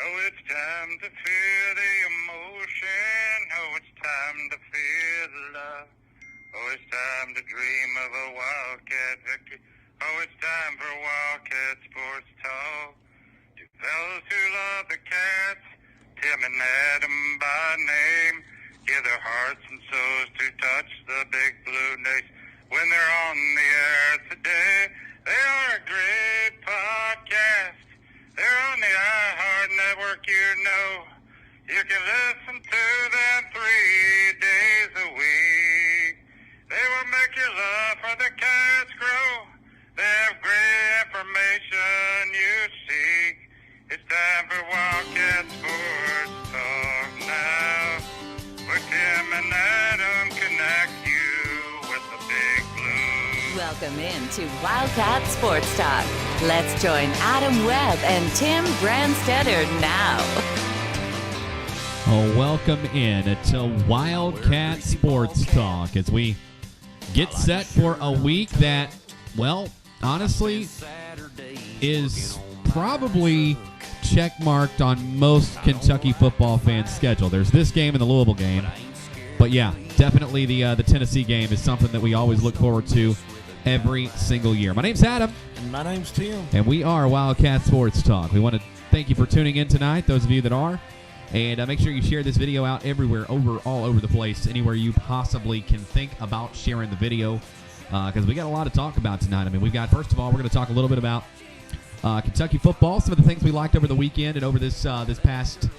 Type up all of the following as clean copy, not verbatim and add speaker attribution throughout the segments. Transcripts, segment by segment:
Speaker 1: Oh, it's time to feel the emotion. Oh, it's time to feel the love. Oh, it's time to dream of a Wildcat victory. Oh, it's time for Wildcat Sports Talk. To fellas who love the Cats, Tim and Adam by name, give their hearts and souls to touch the big blue nation. When they're on the air today, they are a great podcast. They're on the iHeart Network, you know. You can listen to them 3 days a week. They will make your love for the Cats grow. They have great information you seek. It's time for Wildcat Sports Talk now. Where Tim and Adam connect you with the big blue.
Speaker 2: Welcome in to Wildcat Sports Talk. Let's join Adam Webb and Tim Brandstetter now.
Speaker 3: Oh, welcome in to Wildcat Sports Talk as we get set for a week that, well, honestly, is probably checkmarked on most Kentucky football fans' schedule. There's this game and the Louisville game. But yeah, definitely the Tennessee game is something that we always look forward to every single year. My name's Adam.
Speaker 4: And my name's Tim.
Speaker 3: And we are Wildcat Sports Talk. We want to thank you for tuning in tonight, those of you that are. And make sure you share this video out everywhere, all over the place, anywhere you possibly can think about sharing the video, because we got a lot to talk about tonight. I mean, we've got, first of all, we're going to talk a little bit about Kentucky football, some of the things we liked over the weekend and over this past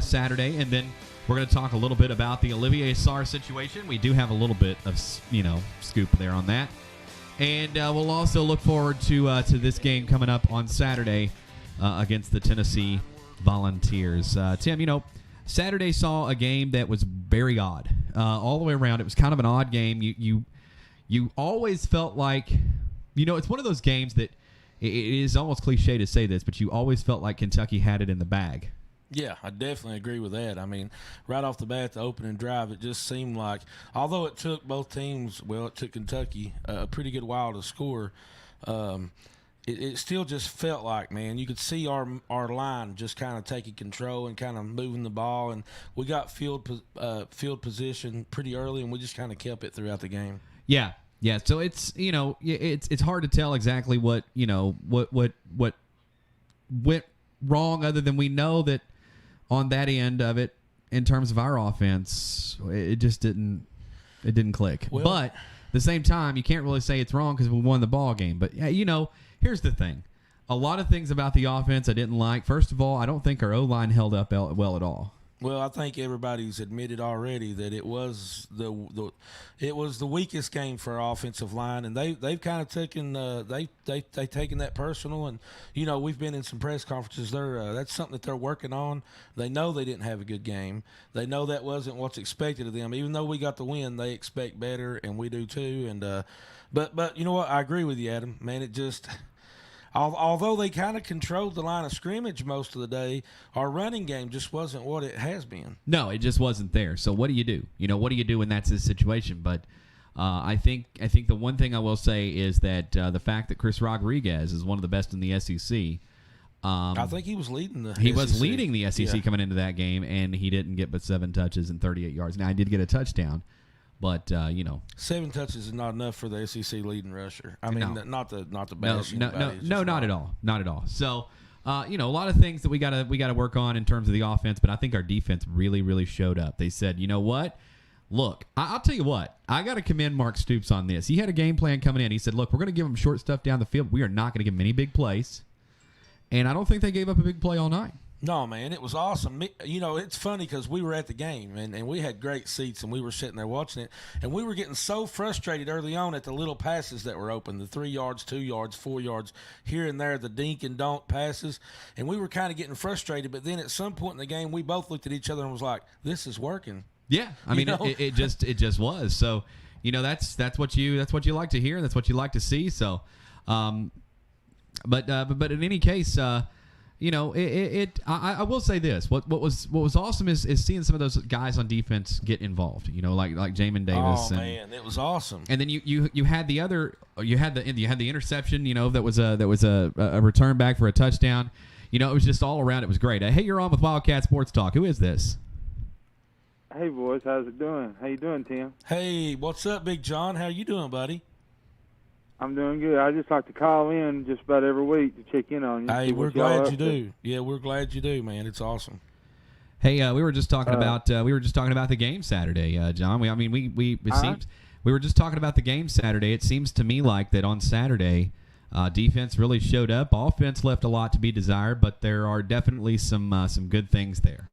Speaker 3: Saturday, and then we're going to talk a little bit about the Olivier Sarr situation. We do have a little bit of scoop there on that, and we'll also look forward to this game coming up on Saturday against the Tennessee Volunteers. Tim, Saturday saw a game that was very odd all the way around. It was kind of an odd game. You always felt like, it's one of those games that it is almost cliche to say this, but you always felt like Kentucky had it in the bag.
Speaker 4: Yeah, I definitely agree with that. I mean, right off the bat, the opening drive, it just seemed like, although it took both teams, it took Kentucky a pretty good while to score, it still just felt like, man, you could see our line just kind of taking control and kind of moving the ball, and we got field position pretty early, and we just kind of kept it throughout the game.
Speaker 3: Yeah. So it's it's hard to tell exactly what went wrong, other than we know that on that end of it, in terms of our offense, it just didn't click.
Speaker 4: Well,
Speaker 3: but at the same time, you can't really say it's wrong because we won the ball game. But here's the thing: a lot of things about the offense I didn't like. First of all, I don't think our O-line held up well at all.
Speaker 4: Well, I think everybody's admitted already that it was the weakest game for our offensive line, and they've kind of taken they've taken that personal, and we've been in some press conferences. That's something that they're working on. They know they didn't have a good game. They know that wasn't what's expected of them. Even though we got the win, they expect better, and we do too. And but you know what? I agree with you, Adam. Man, it just. Although they kind of controlled the line of scrimmage most of the day, our running game just wasn't what it has been.
Speaker 3: No, it just wasn't there. So what do you do? What do you do when that's the situation? But I think the one thing I will say is that the fact that Chris Rodriguez is one of the best in the SEC.
Speaker 4: I think he was leading the SEC.
Speaker 3: He was leading the SEC coming into that game, and he didn't get but 7 touches and 38 yards. Now, he did get a touchdown. But
Speaker 4: 7 touches is not enough for the SEC leading rusher. I mean, not the bash.
Speaker 3: No, not at all, not at all. So, a lot of things that we gotta work on in terms of the offense. But I think our defense really, really showed up. They said, you know what? Look, I'll tell you what. I got to commend Mark Stoops on this. He had a game plan coming in. He said, look, we're going to give him short stuff down the field. We are not going to give him any big plays. And I don't think they gave up a big play all night.
Speaker 4: No, man, it was awesome. It's funny because we were at the game, and we had great seats, and we were sitting there watching it, and we were getting so frustrated early on at the little passes that were open, the 3 yards, 2 yards, 4 yards, here and there, the dink and donk passes, and we were kind of getting frustrated. But then at some point in the game, we both looked at each other and was like, this is working.
Speaker 3: Yeah, I mean, it just was. So, that's what you like to hear, that's what you like to see. So, but in any case, I will say this. What was awesome is seeing some of those guys on defense get involved. Like Jamin Davis.
Speaker 4: Oh man, it was awesome.
Speaker 3: And then you had the other you had the interception. That was a return back for a touchdown. It was just all around. It was great. Hey, you're on with Wildcat Sports Talk. Who is this?
Speaker 5: Hey, boys. How's it doing? How you doing, Tim?
Speaker 4: Hey, what's up, Big John? How you doing, buddy?
Speaker 5: I'm doing good. I just like to call in just about every week to check in on you.
Speaker 4: Hey, we're glad you do. Yeah, we're glad you do, man. It's awesome.
Speaker 3: Hey, we were just talking about the game Saturday, John. We were just talking about the game Saturday. It seems to me like that on Saturday, defense really showed up. Offense left a lot to be desired, but there are definitely some good things there.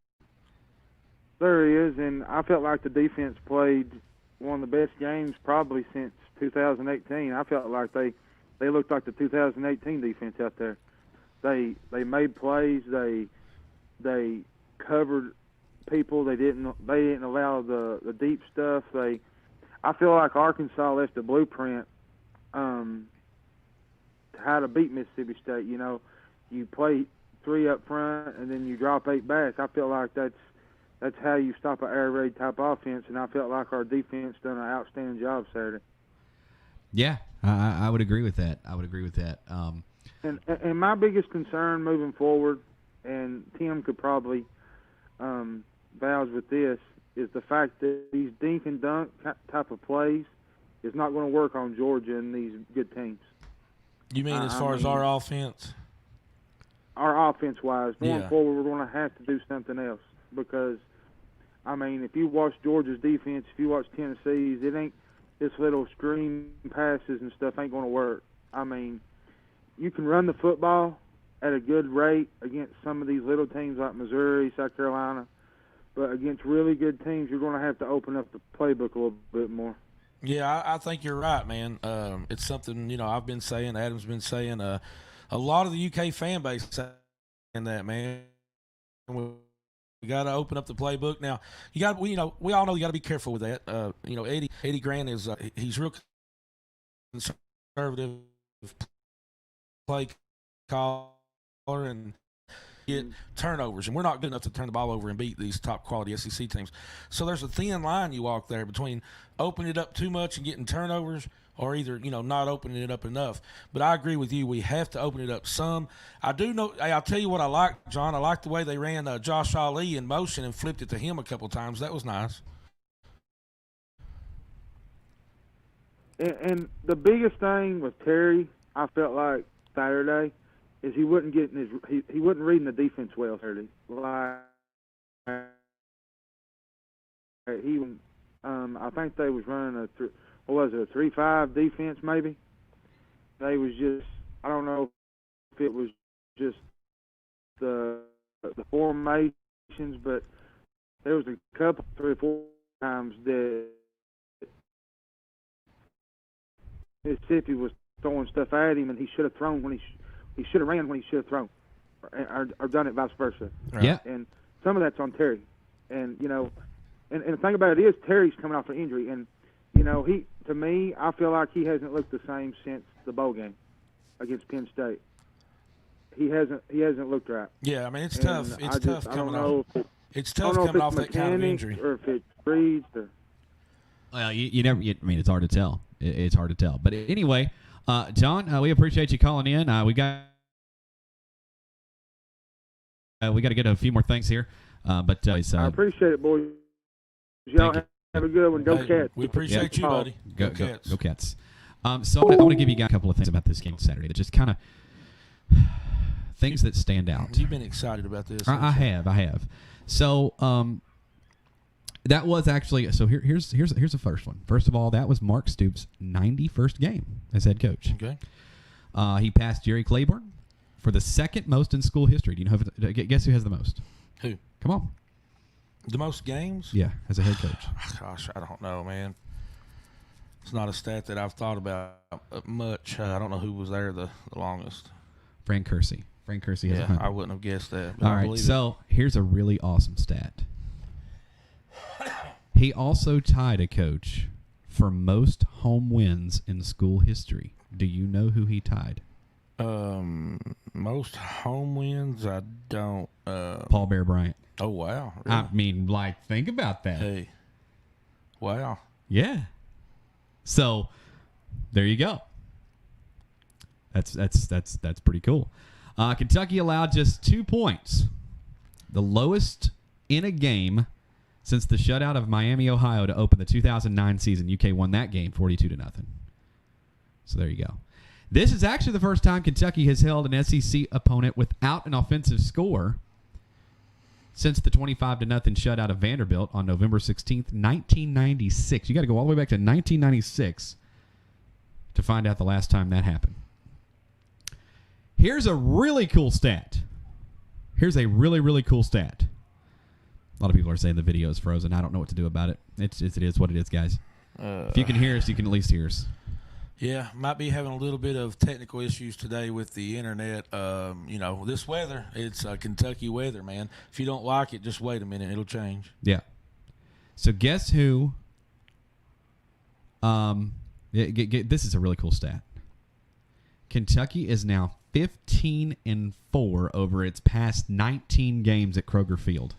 Speaker 5: There is, and I felt like the defense played one of the best games probably since 2018. I felt like they looked like the 2018 defense out there. They made plays. They covered people. They didn't allow the deep stuff. I feel like Arkansas left the blueprint how to beat Mississippi State. You play 3 up front and then you drop 8 back. I feel like that's how you stop an air raid type offense, and I felt like our defense done an outstanding job Saturday.
Speaker 3: Yeah, I would agree with that.
Speaker 5: And my biggest concern moving forward, and Tim could probably vouch with this, is the fact that these dink and dunk type of plays is not going to work on Georgia and these good teams.
Speaker 4: You mean as far as our offense?
Speaker 5: Our offense-wise. Going forward, we're going to have to do something else because, if you watch Georgia's defense, if you watch Tennessee's, it ain't this little screen passes and stuff ain't going to work. You can run the football at a good rate against some of these little teams like Missouri, South Carolina, but against really good teams, you're going to have to open up the playbook a little bit more.
Speaker 4: Yeah, I think you're right, man. It's something, I've been saying, Adam's been saying, a lot of the UK fan base saying that, man. We got to open up the playbook now. We all know you got to be careful with that. Eddie Grant is he's real conservative play caller and get turnovers, and we're not good enough to turn the ball over and beat these top quality SEC teams. So there's a thin line you walk there between opening it up too much and getting turnovers, or either not opening it up enough. But I agree with you. We have to open it up some. I do know. I'll tell you what I like, John. I like the way they ran Josh Ali in motion and flipped it to him a couple times. That was nice.
Speaker 5: And the biggest thing with Terry, I felt like Saturday, is he wasn't getting he wasn't reading the defense well Saturday. I think they was running a 3-5 defense maybe. They was just, I don't know if it was just the formations, but there was a couple, 3 or 4 times that Mississippi was throwing stuff at him, and he should have thrown when he should have ran when he should have thrown, or done it vice versa.
Speaker 3: Right. Yeah.
Speaker 5: And some of that's on Terry, and and the thing about it is Terry's coming off an injury, and to me, I feel like he hasn't looked the same since the bowl game against Penn State. He hasn't looked right.
Speaker 4: Yeah, it's tough. It's tough coming off. It's tough coming off that kind of injury.
Speaker 5: Or if it's breathed.
Speaker 3: Well, you never. It's hard to tell. It's hard to tell. But anyway, John, we appreciate you calling in. We got to get a few more things here. But
Speaker 5: I appreciate it, boys. Y'all have a good one. Go Cats.
Speaker 4: We appreciate you, buddy.
Speaker 3: Go Cats. Go Cats. So I want to give you guys a couple of things about this game Saturday that just kind of things that stand out.
Speaker 4: You've been excited about this.
Speaker 3: I have. So that was actually, so here's the first one. First of all, that was Mark Stoops' 91st game as head coach.
Speaker 4: Okay.
Speaker 3: He passed Jerry Claiborne for the second most in school history. Do you know guess who has the most?
Speaker 4: Who?
Speaker 3: Come on.
Speaker 4: The most games?
Speaker 3: Yeah, as a head coach.
Speaker 4: Gosh, I don't know, man. It's not a stat that I've thought about much. I don't know who was there the longest.
Speaker 3: Frank Kersey. Frank Kersey has 100.
Speaker 4: I wouldn't have guessed that.
Speaker 3: All right, so here's a really awesome stat. He also tied a coach for most home wins in school history. Do you know who he tied?
Speaker 4: Most home wins, I don't.
Speaker 3: Paul Bear Bryant.
Speaker 4: Oh wow! Really?
Speaker 3: I mean, like, think about that.
Speaker 4: Hey, wow.
Speaker 3: Yeah. So there you go. That's pretty cool. Kentucky allowed just 2 points, the lowest in a game since the shutout of Miami, Ohio, to open the 2009 season. UK won that game 42-0. So there you go. This is actually the first time Kentucky has held an SEC opponent without an offensive score since the 25-0 shutout of Vanderbilt on November 16th, 1996. You got to go all the way back to 1996 to find out the last time that happened. Here's a really cool stat. Here's a really, really cool stat. A lot of people are saying the video is frozen. I don't know what to do about it. It is what it is, guys. If you can hear us, you can at least hear us.
Speaker 4: Yeah, might be having a little bit of technical issues today with the internet. This weather, it's Kentucky weather, man. If you don't like it, just wait a minute. It'll change.
Speaker 3: Yeah. So guess who? This is a really cool stat. Kentucky is now 15-4 over its past 19 games at Kroger Field.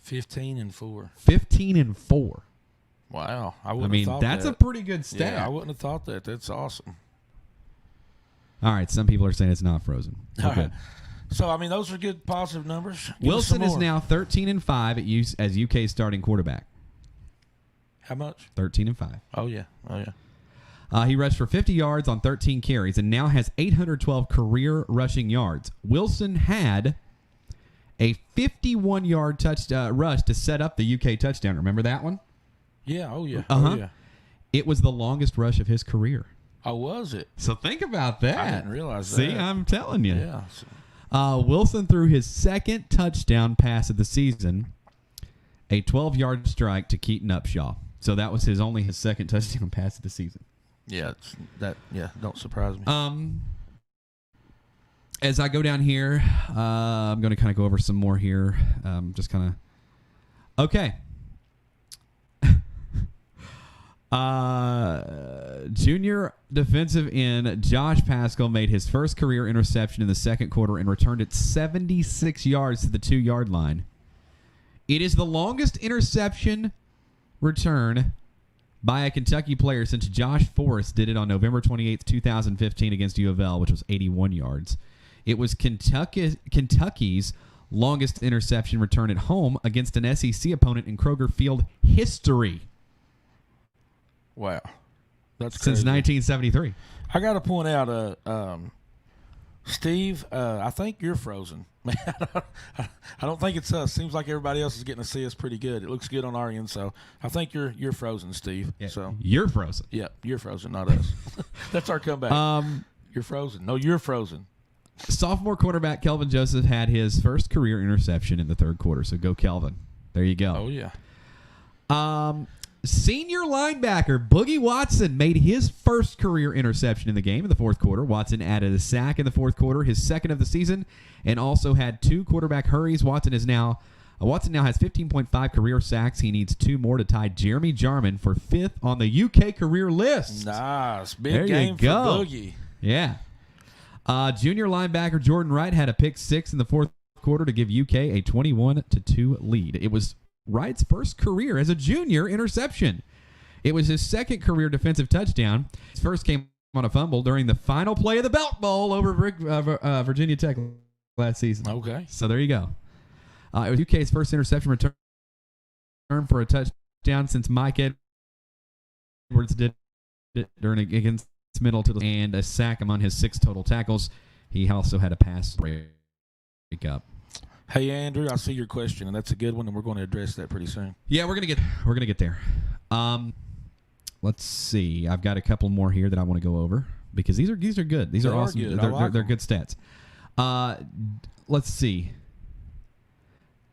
Speaker 4: 15-4.
Speaker 3: 15-4.
Speaker 4: Wow. I
Speaker 3: mean,
Speaker 4: thought
Speaker 3: that's
Speaker 4: that.
Speaker 3: a pretty good stat.
Speaker 4: Yeah, I wouldn't have thought that. That's awesome.
Speaker 3: All right, some people are saying it's not frozen.
Speaker 4: All right. So, I mean, those are good positive numbers.
Speaker 3: Wilson is now 13-5 as UK's starting quarterback.
Speaker 4: How much?
Speaker 3: 13-5.
Speaker 4: Oh, yeah.
Speaker 3: He rushed for 50 yards on 13 carries and now has 812 career rushing yards. Wilson had a 51-yard rush to set up the UK touchdown. Remember that one?
Speaker 4: Yeah. Oh, yeah.
Speaker 3: Uh-huh.
Speaker 4: Oh, yeah.
Speaker 3: It was the longest rush of his career.
Speaker 4: Oh, was it?
Speaker 3: So think about that.
Speaker 4: I didn't realize that.
Speaker 3: See, I'm telling you.
Speaker 4: Yeah.
Speaker 3: Wilson threw his second touchdown pass of the season, a 12-yard strike to Keaton Upshaw. So that was his second touchdown pass of the season.
Speaker 4: Yeah, don't surprise me.
Speaker 3: As I go down here, I'm going to kind of go over some more here. Just kind of. Okay. Junior defensive end Josh Paschal made his first career interception in the second quarter and returned it 76 yards to the 2-yard line. It is the longest interception return by a Kentucky player since Josh Forrest did it on November 28th, 2015 against U of L, which was 81 yards. It was Kentucky's longest interception return at home against an SEC opponent in Kroger Field history.
Speaker 4: Wow. That's
Speaker 3: since
Speaker 4: crazy.
Speaker 3: 1973.
Speaker 4: I got to point out, Steve, I think you're frozen. I don't think it's us. Seems like everybody else is getting to see us pretty good. It looks good on our end, so I think you're frozen, Steve.
Speaker 3: Yeah,
Speaker 4: so
Speaker 3: you're frozen.
Speaker 4: Yeah, you're frozen, not us. That's our comeback. You're frozen. No, you're frozen.
Speaker 3: Sophomore quarterback Kelvin Joseph had his first career interception in the third quarter, so go Kelvin. There you go.
Speaker 4: Oh, yeah.
Speaker 3: Senior linebacker Boogie Watson made his first career interception in the game in the fourth quarter. Watson added a sack in the fourth quarter, his second of the season, and also had 2 quarterback hurries. Watson now has 15.5 career sacks. He needs 2 more to tie Jeremy Jarman for 5th on the UK career list.
Speaker 4: Nice. Big
Speaker 3: there
Speaker 4: game
Speaker 3: you go.
Speaker 4: for Boogie.
Speaker 3: Yeah. Junior linebacker Jordan Wright had a pick 6 in the fourth quarter to give UK a 21-2 lead. It was Wright's first career as a junior interception. It was his second career defensive touchdown. His first came on a fumble during the final play of the Belt Bowl over Virginia Tech last season.
Speaker 4: Okay.
Speaker 3: So there you go. It was UK's first interception return for a touchdown since Mike Edwards did it against Middle to and a sack among his 6 total tackles. He also had a pass break up.
Speaker 4: Hey Andrew, I see your question, and that's a good one, and we're going to address that pretty soon.
Speaker 3: Yeah, we're gonna get there. Let's see. I've got a couple more here that I want to go over because these are good. These are awesome.
Speaker 4: Good.
Speaker 3: They're good stats. Let's see.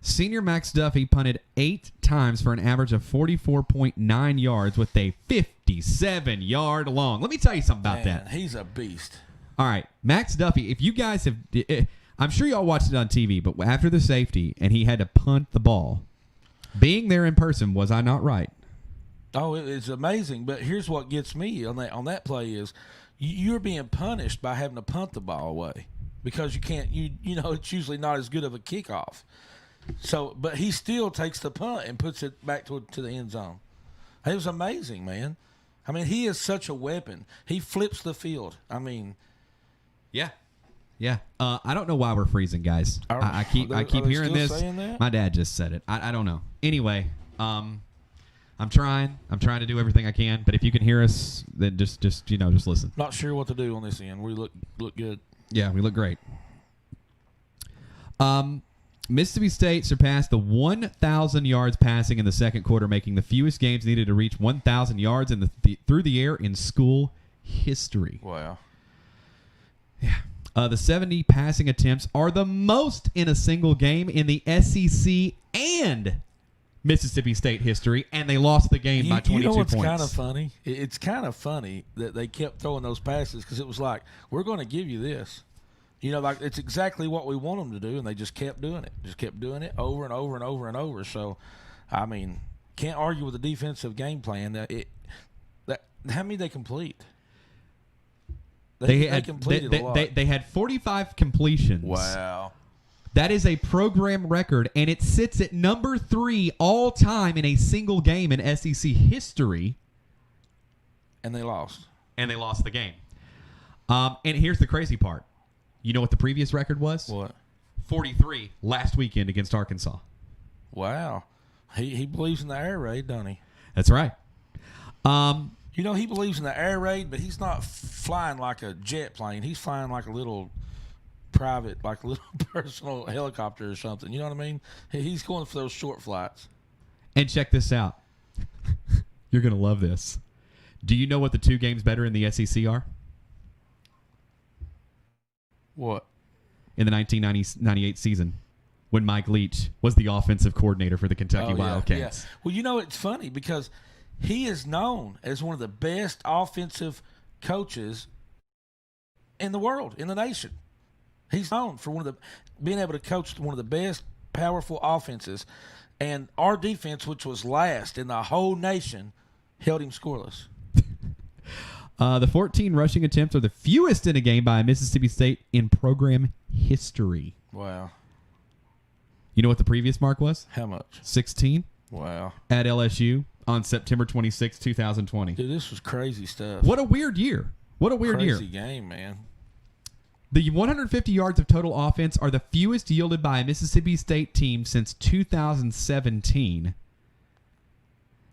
Speaker 3: Senior Max Duffy punted 8 times for an average of 44.9 yards with a 57-yard long. Let me tell you something about that.
Speaker 4: He's a beast.
Speaker 3: All right, Max Duffy. If you guys have. I'm sure y'all watched it on TV, but after the safety and he had to punt the ball, being there in person, was I not right?
Speaker 4: Oh, it's amazing. But here's what gets me on that play is you're being punished by having to punt the ball away because you can't. You know it's usually not as good of a kickoff. So, but he still takes the punt and puts it back to the end zone. It was amazing, man. I mean, he is such a weapon. He flips the field. I mean,
Speaker 3: yeah. I don't know why we're freezing, guys. I keep hearing this. My dad just said it. I don't know. Anyway, I'm trying to do everything I can. But if you can hear us, then just listen.
Speaker 4: Not sure what to do on this end. We look good.
Speaker 3: Yeah, we look great. Mississippi State surpassed the 1,000 yards passing in the second quarter, making the fewest games needed to reach 1,000 yards through the air in school history.
Speaker 4: Wow.
Speaker 3: Yeah. The 70 passing attempts are the most in a single game in the SEC and Mississippi State history, and they lost the game by 22 points.
Speaker 4: You know what's kind of funny? It's kind of funny that they kept throwing those passes because it was like, we're going to give you this. You know, like it's exactly what we want them to do, and they just kept doing it. Just kept doing it over and over and over and over. So, I mean, can't argue with the defensive game plan. How many they complete? They completed a lot.
Speaker 3: They had 45 completions.
Speaker 4: Wow.
Speaker 3: That is a program record, and it sits at number 3 all time in a single game in SEC history.
Speaker 4: And they lost.
Speaker 3: And they lost the game. And here's the crazy part. You know what the previous record was?
Speaker 4: What?
Speaker 3: 43 last weekend against Arkansas.
Speaker 4: Wow. He believes in the air raid, doesn't he?
Speaker 3: That's right.
Speaker 4: You know, he believes in the air raid, but he's not flying like a jet plane. He's flying like a little private, like a little personal helicopter or something. You know what I mean? He's going for those short flights.
Speaker 3: And check this out. You're going to love this. Do you know what the 2 games better in the SEC are?
Speaker 4: What?
Speaker 3: In the 1998 season, when Mike Leach was the offensive coordinator for the Kentucky Wildcats.
Speaker 4: Yeah. Well, you know, it's funny because he is known as one of the best offensive coaches in the world, in the nation. He's known for being able to coach one of the best powerful offenses. And our defense, which was last in the whole nation, held him scoreless.
Speaker 3: The 14 rushing attempts are the fewest in a game by Mississippi State in program history.
Speaker 4: Wow.
Speaker 3: You know what the previous mark was?
Speaker 4: How much?
Speaker 3: 16.
Speaker 4: Wow.
Speaker 3: At LSU on September 26, 2020.
Speaker 4: Dude, this was crazy stuff.
Speaker 3: What a weird year. What a weird year.
Speaker 4: Crazy game, man.
Speaker 3: The 150 yards of total offense are the fewest yielded by a Mississippi State team since 2017.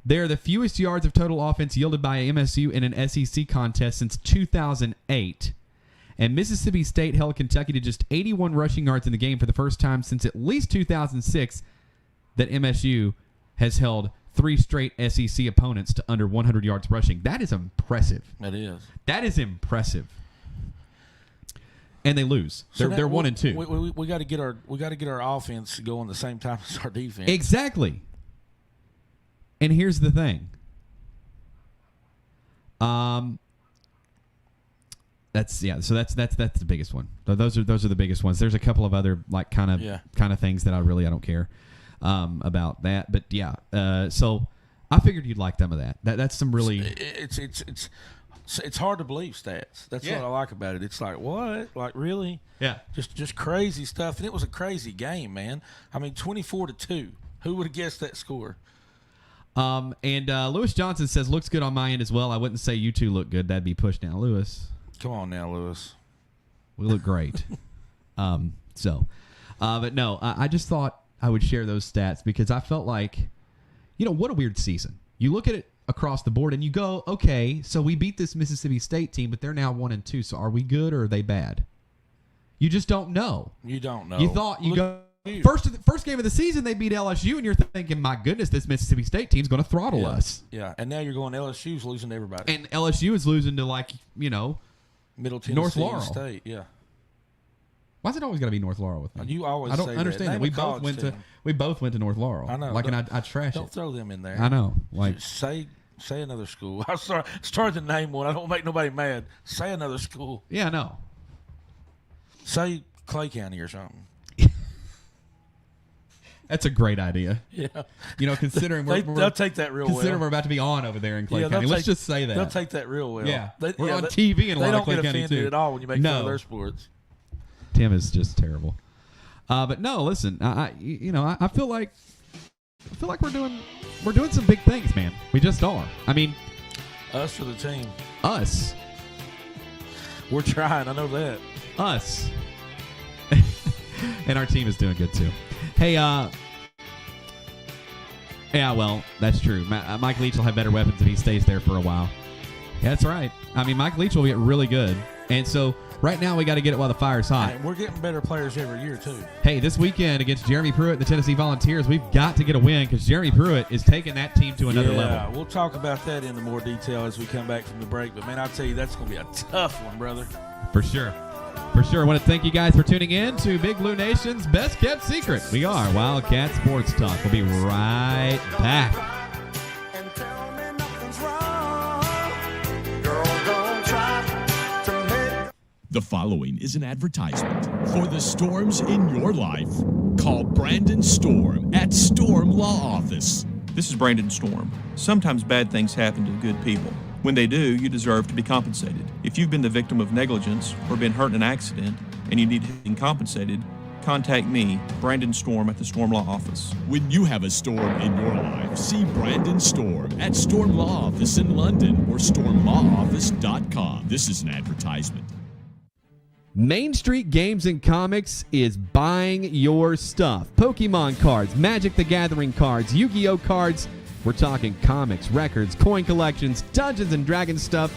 Speaker 3: They're the fewest yards of total offense yielded by MSU in an SEC contest since 2008. And Mississippi State held Kentucky to just 81 rushing yards in the game for the first time since at least 2006 that MSU has held 3 straight SEC opponents to under 100 yards rushing. That is impressive.
Speaker 4: That is.
Speaker 3: That is impressive. And they lose. They're 1-2.
Speaker 4: We got to get our offense going the same time as our defense.
Speaker 3: Exactly. And here's the thing. That's the biggest one. Those are the biggest ones. There's a couple of other like kind of things that I don't care about that. But yeah. So I figured you'd like some of that. That's some really.
Speaker 4: It's hard to believe stats. That's what I like about it. It's like, what? Like, really?
Speaker 3: Yeah.
Speaker 4: Just crazy stuff. And it was a crazy game, man. I mean, 24-2. Who would have guessed that score?
Speaker 3: And Lewis Johnson says, looks good on my end as well. I wouldn't say you two look good. That'd be pushed now. Lewis.
Speaker 4: Come on now, Lewis.
Speaker 3: We look great. But no, I just thought I would share those stats because I felt like, what a weird season. You look at it across the board and you go, okay, so we beat this Mississippi State team, but they're now 1-2. So are we good or are they bad? You just don't know.
Speaker 4: You don't know.
Speaker 3: You thought first game of the season they beat LSU, and you're thinking, my goodness, this Mississippi State team's going to throttle us.
Speaker 4: Yeah, and now you're going LSU's losing to everybody.
Speaker 3: And LSU is losing to
Speaker 4: Middle Tennessee
Speaker 3: North Laurel
Speaker 4: State. Yeah.
Speaker 3: Why is it always got to be North Laurel with me?
Speaker 4: You always.
Speaker 3: I don't
Speaker 4: say
Speaker 3: understand that. We both went to North Laurel.
Speaker 4: I know.
Speaker 3: Like, and I trash
Speaker 4: don't
Speaker 3: it.
Speaker 4: Throw them in there.
Speaker 3: I know. Like,
Speaker 4: say another school. I started to name one. I don't make nobody mad. Say another school.
Speaker 3: Yeah, I know.
Speaker 4: Say Clay County or something.
Speaker 3: That's a great idea.
Speaker 4: Yeah.
Speaker 3: Considering
Speaker 4: they'll take that real well.
Speaker 3: Considering we're about to be on over there in Clay County. Let's just say that.
Speaker 4: They'll take that real well.
Speaker 3: Yeah. We're on TV in a lot of Clay County, too.
Speaker 4: They don't get offended at all when you make fun of their sports.
Speaker 3: Tim is just terrible. But no, listen, I feel like we're doing some big things, man. We just are. I mean,
Speaker 4: us or the team?
Speaker 3: Us.
Speaker 4: We're trying. I know that.
Speaker 3: Us. And our team is doing good, too. Hey, yeah, well, that's true. Mike Leach will have better weapons if he stays there for a while. Yeah, that's right. I mean, Mike Leach will get really good. And so right now we got to get it while the fire's hot.
Speaker 4: And we're getting better players every year, too.
Speaker 3: Hey, this weekend against Jeremy Pruitt and the Tennessee Volunteers, we've got to get a win because Jeremy Pruitt is taking that team to another level.
Speaker 4: Yeah, we'll talk about that in more detail as we come back from the break. But, man, I'll tell you, that's going to be a tough one, brother.
Speaker 3: For sure. For sure. I want to thank you guys for tuning in to Big Blue Nation's Best Kept Secret. We are Wildcat Sports Talk. We'll be right back.
Speaker 6: The following is an advertisement for the storms in your life. Call Brandon Storm at Storm Law Office.
Speaker 7: This is Brandon Storm. Sometimes bad things happen to good people. When they do, you deserve to be compensated. If you've been the victim of negligence or been hurt in an accident and you need to be compensated, contact me, Brandon Storm, at the Storm Law Office.
Speaker 6: When you have a storm in your life, see Brandon Storm at Storm Law Office in London or stormlawoffice.com. This is an advertisement.
Speaker 3: Main Street Games and Comics is buying your stuff. Pokemon cards, Magic the Gathering cards, Yu-Gi-Oh cards. We're talking comics, records, coin collections, Dungeons and Dragons stuff.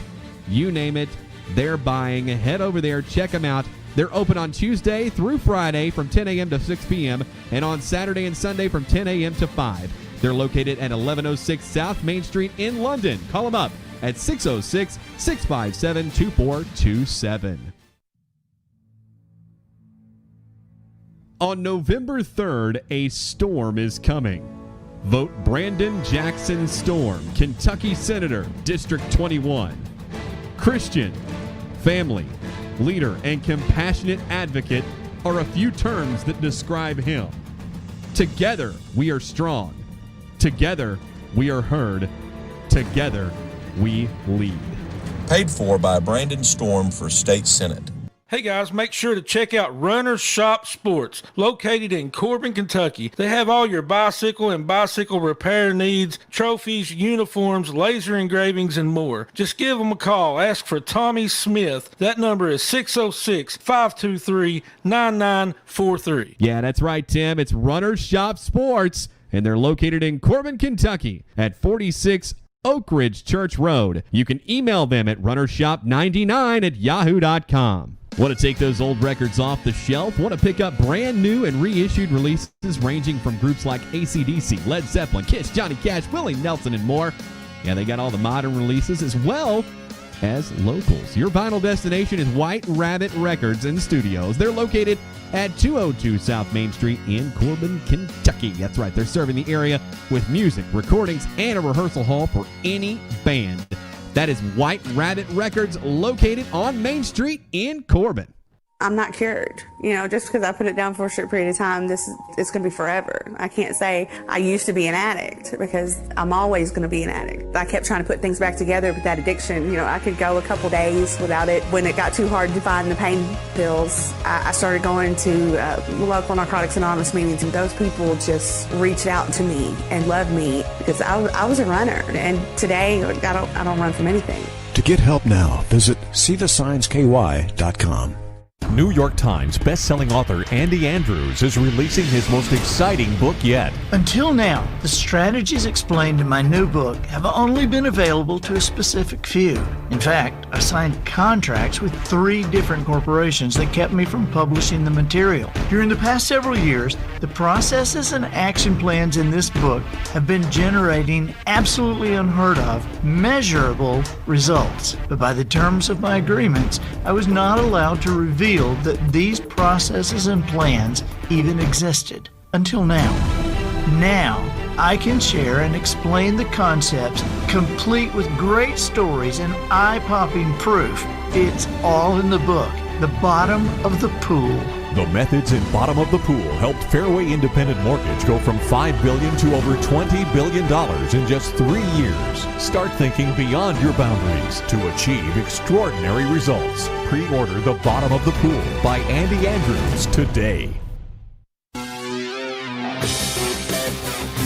Speaker 3: You name it, they're buying. Head over there, check them out. They're open on Tuesday through Friday from 10 a.m. to 6 p.m. and on Saturday and Sunday from 10 a.m. to 5. They're located at 1106 South Main Street in London. Call them up at 606-657-2427. On November 3rd, a storm is coming. Vote Brandon Jackson Storm, Kentucky Senator, District 21. Christian, family, leader, and compassionate advocate are a few terms that describe him. Together, we are strong. Together, we are heard. Together, we lead.
Speaker 8: Paid for by Brandon Storm for State Senate.
Speaker 4: Hey guys, make sure to check out Runner's Shop Sports, located in Corbin, Kentucky. They have all your bicycle and bicycle repair needs, trophies, uniforms, laser engravings, and more. Just give them a call. Ask for Tommy Smith. That number is 606-523-9943.
Speaker 3: Yeah, that's right, Tim. It's Runner's Shop Sports, and they're located in Corbin, Kentucky at 46 Oak Ridge Church Road. You can email them at runnershop99@yahoo.com. Want to take those old records off the shelf? Want to pick up brand new and reissued releases ranging from groups like AC/DC, Led Zeppelin, Kiss, Johnny Cash, Willie Nelson, and more? Yeah, they got all the modern releases as well as locals. Your vinyl destination is White Rabbit Records and Studios. They're located at 202 South Main Street in Corbin, Kentucky. That's right, they're serving the area with music, recordings, and a rehearsal hall for any band. That is White Rabbit Records, located on Main Street in Corbin.
Speaker 9: I'm not cured. Just because I put it down for a short period of time, it's going to be forever. I can't say I used to be an addict because I'm always going to be an addict. I kept trying to put things back together with that addiction. I could go a couple days without it. When it got too hard to find the pain pills, I started going to local Narcotics Anonymous meetings, and those people just reached out to me and loved me because I was a runner. And today, I don't run from anything.
Speaker 10: To get help now, visit seethescienceky.com.
Speaker 11: New York Times best-selling author Andy Andrews is releasing his most exciting book yet.
Speaker 12: Until now, the strategies explained in my new book have only been available to a specific few. In fact, I signed contracts with 3 different corporations that kept me from publishing the material. During the past several years, the processes and action plans in this book have been generating absolutely unheard of, measurable results. But by the terms of my agreements, I was not allowed to reveal that these processes and plans even existed. Until now. Now, I can share and explain the concepts, complete with great stories and eye-popping proof. It's all in the book, The Bottom of the Pool.
Speaker 11: The methods in bottom of the pool helped Fairway Independent Mortgage go from $5 billion to over $20 billion in just 3 years. Start thinking beyond your boundaries to achieve extraordinary results. Pre-order The Bottom of the Pool by Andy Andrews today.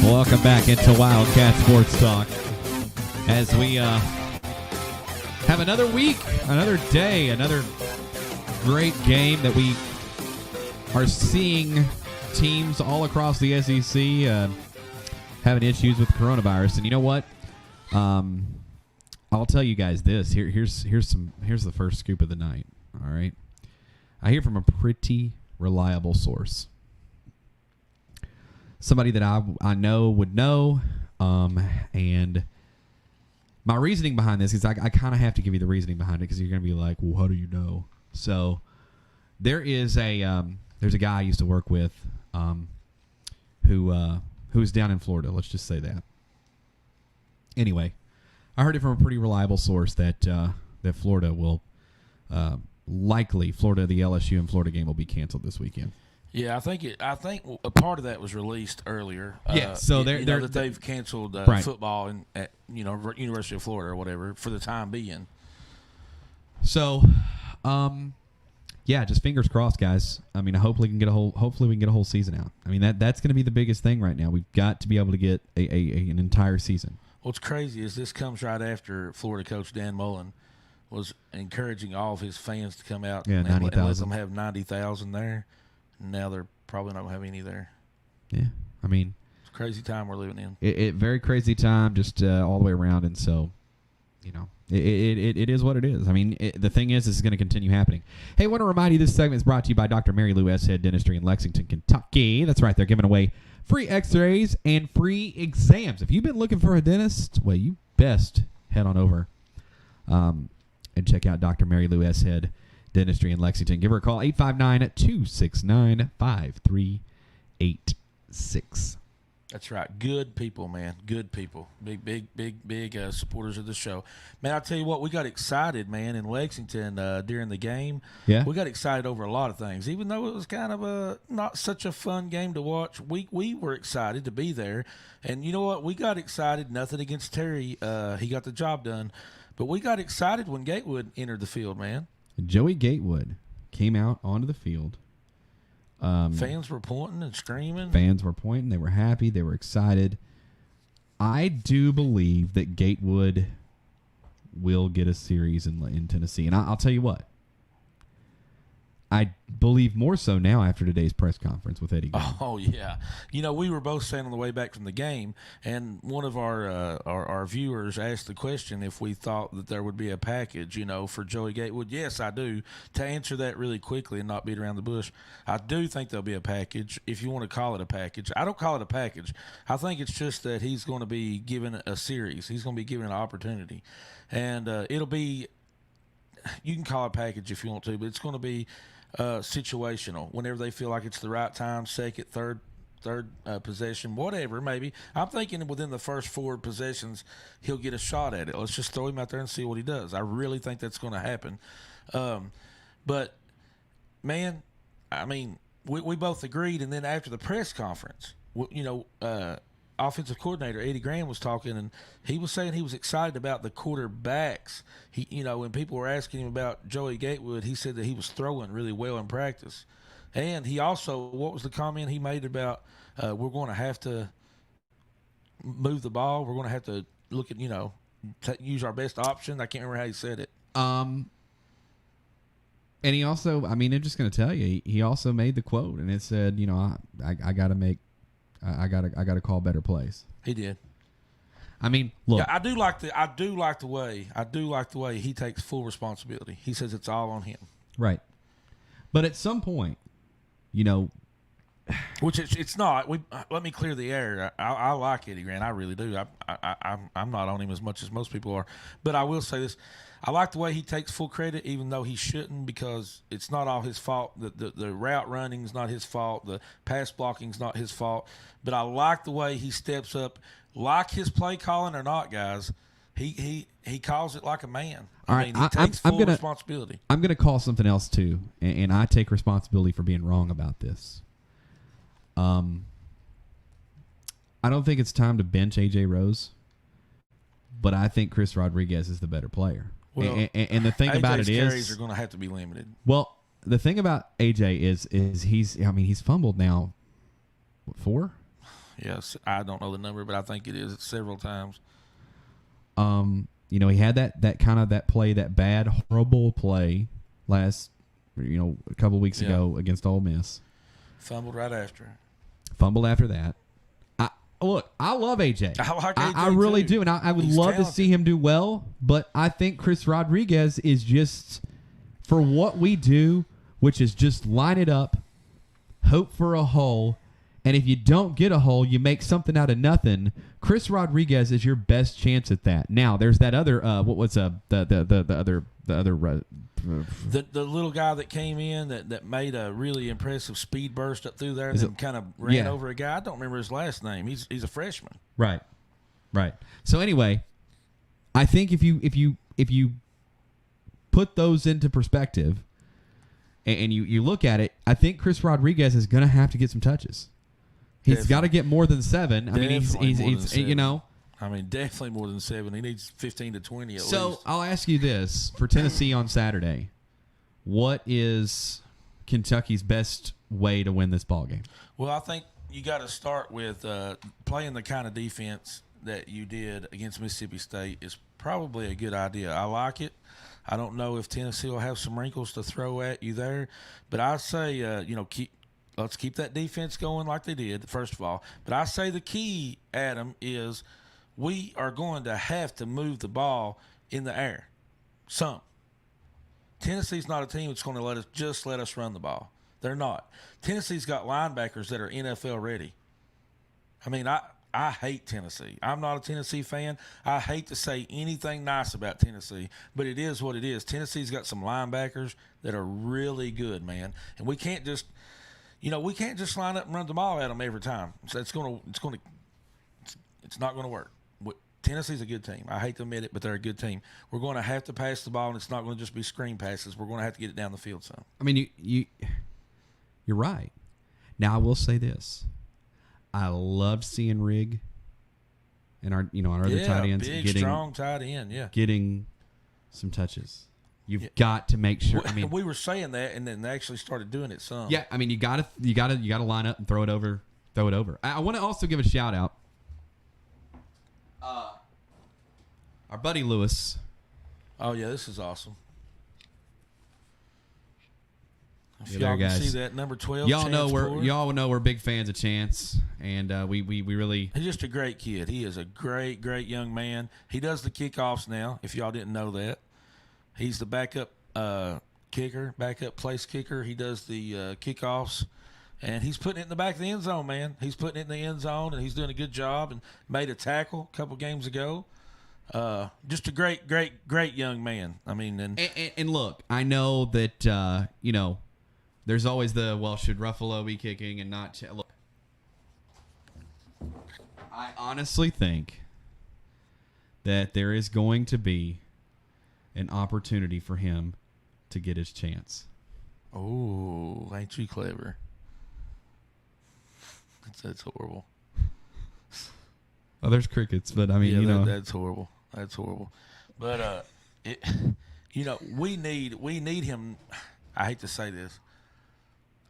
Speaker 3: Welcome back into Wildcat Sports Talk as we have another week, another day, another great game that we are seeing teams all across the SEC having issues with coronavirus. And you know what? I'll tell you guys this. Here's the first scoop of the night. All right, I hear from a pretty reliable source, somebody that I know would know, and my reasoning behind this is I kind of have to give you the reasoning behind it because you're going to be like, well, how do you know? So there's a guy I used to work with who's down in Florida. Let's just say that. Anyway, I heard it from a pretty reliable source that Florida will likely the LSU and Florida game will be canceled this weekend.
Speaker 4: Yeah, I think a part of that was released earlier.
Speaker 3: Yeah, so
Speaker 4: they've canceled
Speaker 3: right.
Speaker 4: football at University of Florida or whatever for the time being.
Speaker 3: So, yeah, just fingers crossed, guys. I mean, hopefully we can get a whole season out. I mean, that's going to be the biggest thing right now. We've got to be able to get an entire season.
Speaker 4: What's crazy is this comes right after Florida coach Dan Mullen was encouraging all of his fans to come out and let them have 90,000 there. Now they're probably not going to have any there.
Speaker 3: Yeah, I mean,
Speaker 4: it's a crazy time we're living in.
Speaker 3: It very crazy time, just all the way around, and so, it is what it is. I mean, the thing is, this is going to continue happening. Hey, I want to remind you, this segment is brought to you by Dr. Mary Lou S. Head Dentistry in Lexington, Kentucky. That's right, they're giving away free X-rays and free exams. If you've been looking for a dentist, well, you best head on over and check out Dr. Mary Lou S. Head Dentistry in Lexington. Give her a call, 859-269-5386.
Speaker 4: That's right. Good people, man. Good people. Big supporters of the show. Man, I'll tell you what, we got excited, man, in Lexington during the game.
Speaker 3: Yeah.
Speaker 4: We got excited over a lot of things. Even though it was kind of not such a fun game to watch, we were excited to be there. And you know what? We got excited. Nothing against Terry. He got the job done. But we got excited when Gatewood entered the field, man.
Speaker 3: Joey Gatewood came out onto the field.
Speaker 4: Fans were pointing and screaming.
Speaker 3: Fans were pointing. They were happy. They were excited. I do believe that Gatewood will get a series in Tennessee. And I'll tell you what. I believe more so now after today's press conference with Eddie Graham.
Speaker 4: Oh, yeah. We were both saying on the way back from the game, and one of our viewers asked the question if we thought that there would be a package, for Joey Gatewood. Yes, I do. To answer that really quickly and not beat around the bush, I do think there'll be a package, if you want to call it a package. I don't call it a package. I think it's just that he's going to be given a series. He's going to be given an opportunity. And it'll be – you can call it a package if you want to, but it's going to be – situational. Whenever they feel like it's the right time, second, third possession, whatever, maybe. I'm thinking within the first 4 possessions, he'll get a shot at it. Let's just throw him out there and see what he does. I really think that's going to happen. But, man, I mean, we both agreed, and then after the press conference, offensive coordinator Eddie Graham was talking, and he was saying he was excited about the quarterbacks. When people were asking him about Joey Gatewood, he said that he was throwing really well in practice. And he also, what was the comment he made about we're going to have to move the ball? We're going to have to look at, use our best option. I can't remember how he said it.
Speaker 3: And he also, I'm just going to tell you, he also made the quote, and it said, I got to call better plays.
Speaker 4: He did.
Speaker 3: Look.
Speaker 4: Yeah, I do like the way he takes full responsibility. He says it's all on him.
Speaker 3: Right. But at some point,
Speaker 4: which it's not. Let me clear the air. I like Eddie Grant. I really do. I'm not on him as much as most people are. But I will say this. I like the way he takes full credit, even though he shouldn't, because it's not all his fault. The route running is not his fault. The pass blocking is not his fault. But I like the way he steps up, like his play calling or not, guys. he calls it like a man.
Speaker 3: All right,
Speaker 4: he takes full responsibility.
Speaker 3: I'm gonna call something else too, and I take responsibility for being wrong about this. I don't think it's time to bench AJ Rose, but I think Chris Rodriguez is the better player.
Speaker 4: Well,
Speaker 3: and the thing about it is,
Speaker 4: carries are going to have to be limited.
Speaker 3: Well, the thing about AJ is he's fumbled now. What, 4?
Speaker 4: Yes, I don't know the number, but I think it is several times.
Speaker 3: He had that kind of that bad, horrible play last, a couple weeks ago against Ole Miss.
Speaker 4: Fumbled right after.
Speaker 3: Fumbled after that. Look, I love AJ.
Speaker 4: I like AJ
Speaker 3: I really
Speaker 4: too.
Speaker 3: do, and I would
Speaker 4: He's
Speaker 3: love
Speaker 4: talented.
Speaker 3: to see him do well. But I think Chris Rodriguez is just, for what we do, which is just line it up, hope for a hole, and if you don't get a hole, you make something out of nothing. Chris Rodriguez is your best chance at that. Now, there's that other the
Speaker 4: little guy that came in that made a really impressive speed burst up through there and then kind of ran over a guy. I don't remember his last name. He's a freshman.
Speaker 3: Right. So anyway, I think if you put those into perspective and you look at it, I think Chris Rodriguez is going to have to get some touches. He's got to get more than 7. I mean, he's
Speaker 4: definitely more than 7. He needs 15 to 20 at least.
Speaker 3: So I'll ask you this: for Tennessee on Saturday, what is Kentucky's best way to win this ball game?
Speaker 4: Well, I think you got to start with playing the kind of defense that you did against Mississippi State is probably a good idea. I like it. I don't know if Tennessee will have some wrinkles to throw at you there, but I say let's keep that defense going like they did, first of all. But I say the key, Adam, is we are going to have to move the ball in the air. Some. Tennessee's not a team that's going to let us run the ball. They're not. Tennessee's got linebackers that are NFL ready. I mean, I hate Tennessee. I'm not a Tennessee fan. I hate to say anything nice about Tennessee, but it is what it is. Tennessee's got some linebackers that are really good, man. And we can't just line up and run the ball at them every time. So it's not going to work. Tennessee's a good team. I hate to admit it, but they're a good team. We're going to have to pass the ball, and it's not going to just be screen passes. We're going to have to get it down the field some.
Speaker 3: I mean, you're right. Now, I will say this. I loved seeing Rigg and our other tight ends
Speaker 4: strong tight end,
Speaker 3: getting some touches. You've got to make sure. I mean,
Speaker 4: we were saying that, and then they actually started doing it some.
Speaker 3: Yeah, I mean, you got to line up and throw it over. I want to also give a shout out. Our buddy Lewis.
Speaker 4: Oh yeah, this is awesome. If
Speaker 3: y'all
Speaker 4: can
Speaker 3: guys
Speaker 4: see that number 12,
Speaker 3: y'all know we're big fans of Chance, and we really.
Speaker 4: He's just a great kid. He is a great young man. He does the kickoffs now. If y'all didn't know that. He's the backup place kicker. He does the kickoffs, and he's putting it in the back of the end zone, man. He's putting it in the end zone, and he's doing a good job and made a tackle a couple games ago. Just a great young man. I mean,
Speaker 3: and look, I know that, there's always should Ruffalo be kicking and not look. I honestly think that there is going to be an opportunity for him to get his chance.
Speaker 4: Oh, ain't you clever? That's horrible.
Speaker 3: Oh, there's crickets, but I mean,
Speaker 4: that's horrible. That's horrible. But we need him. I hate to say this.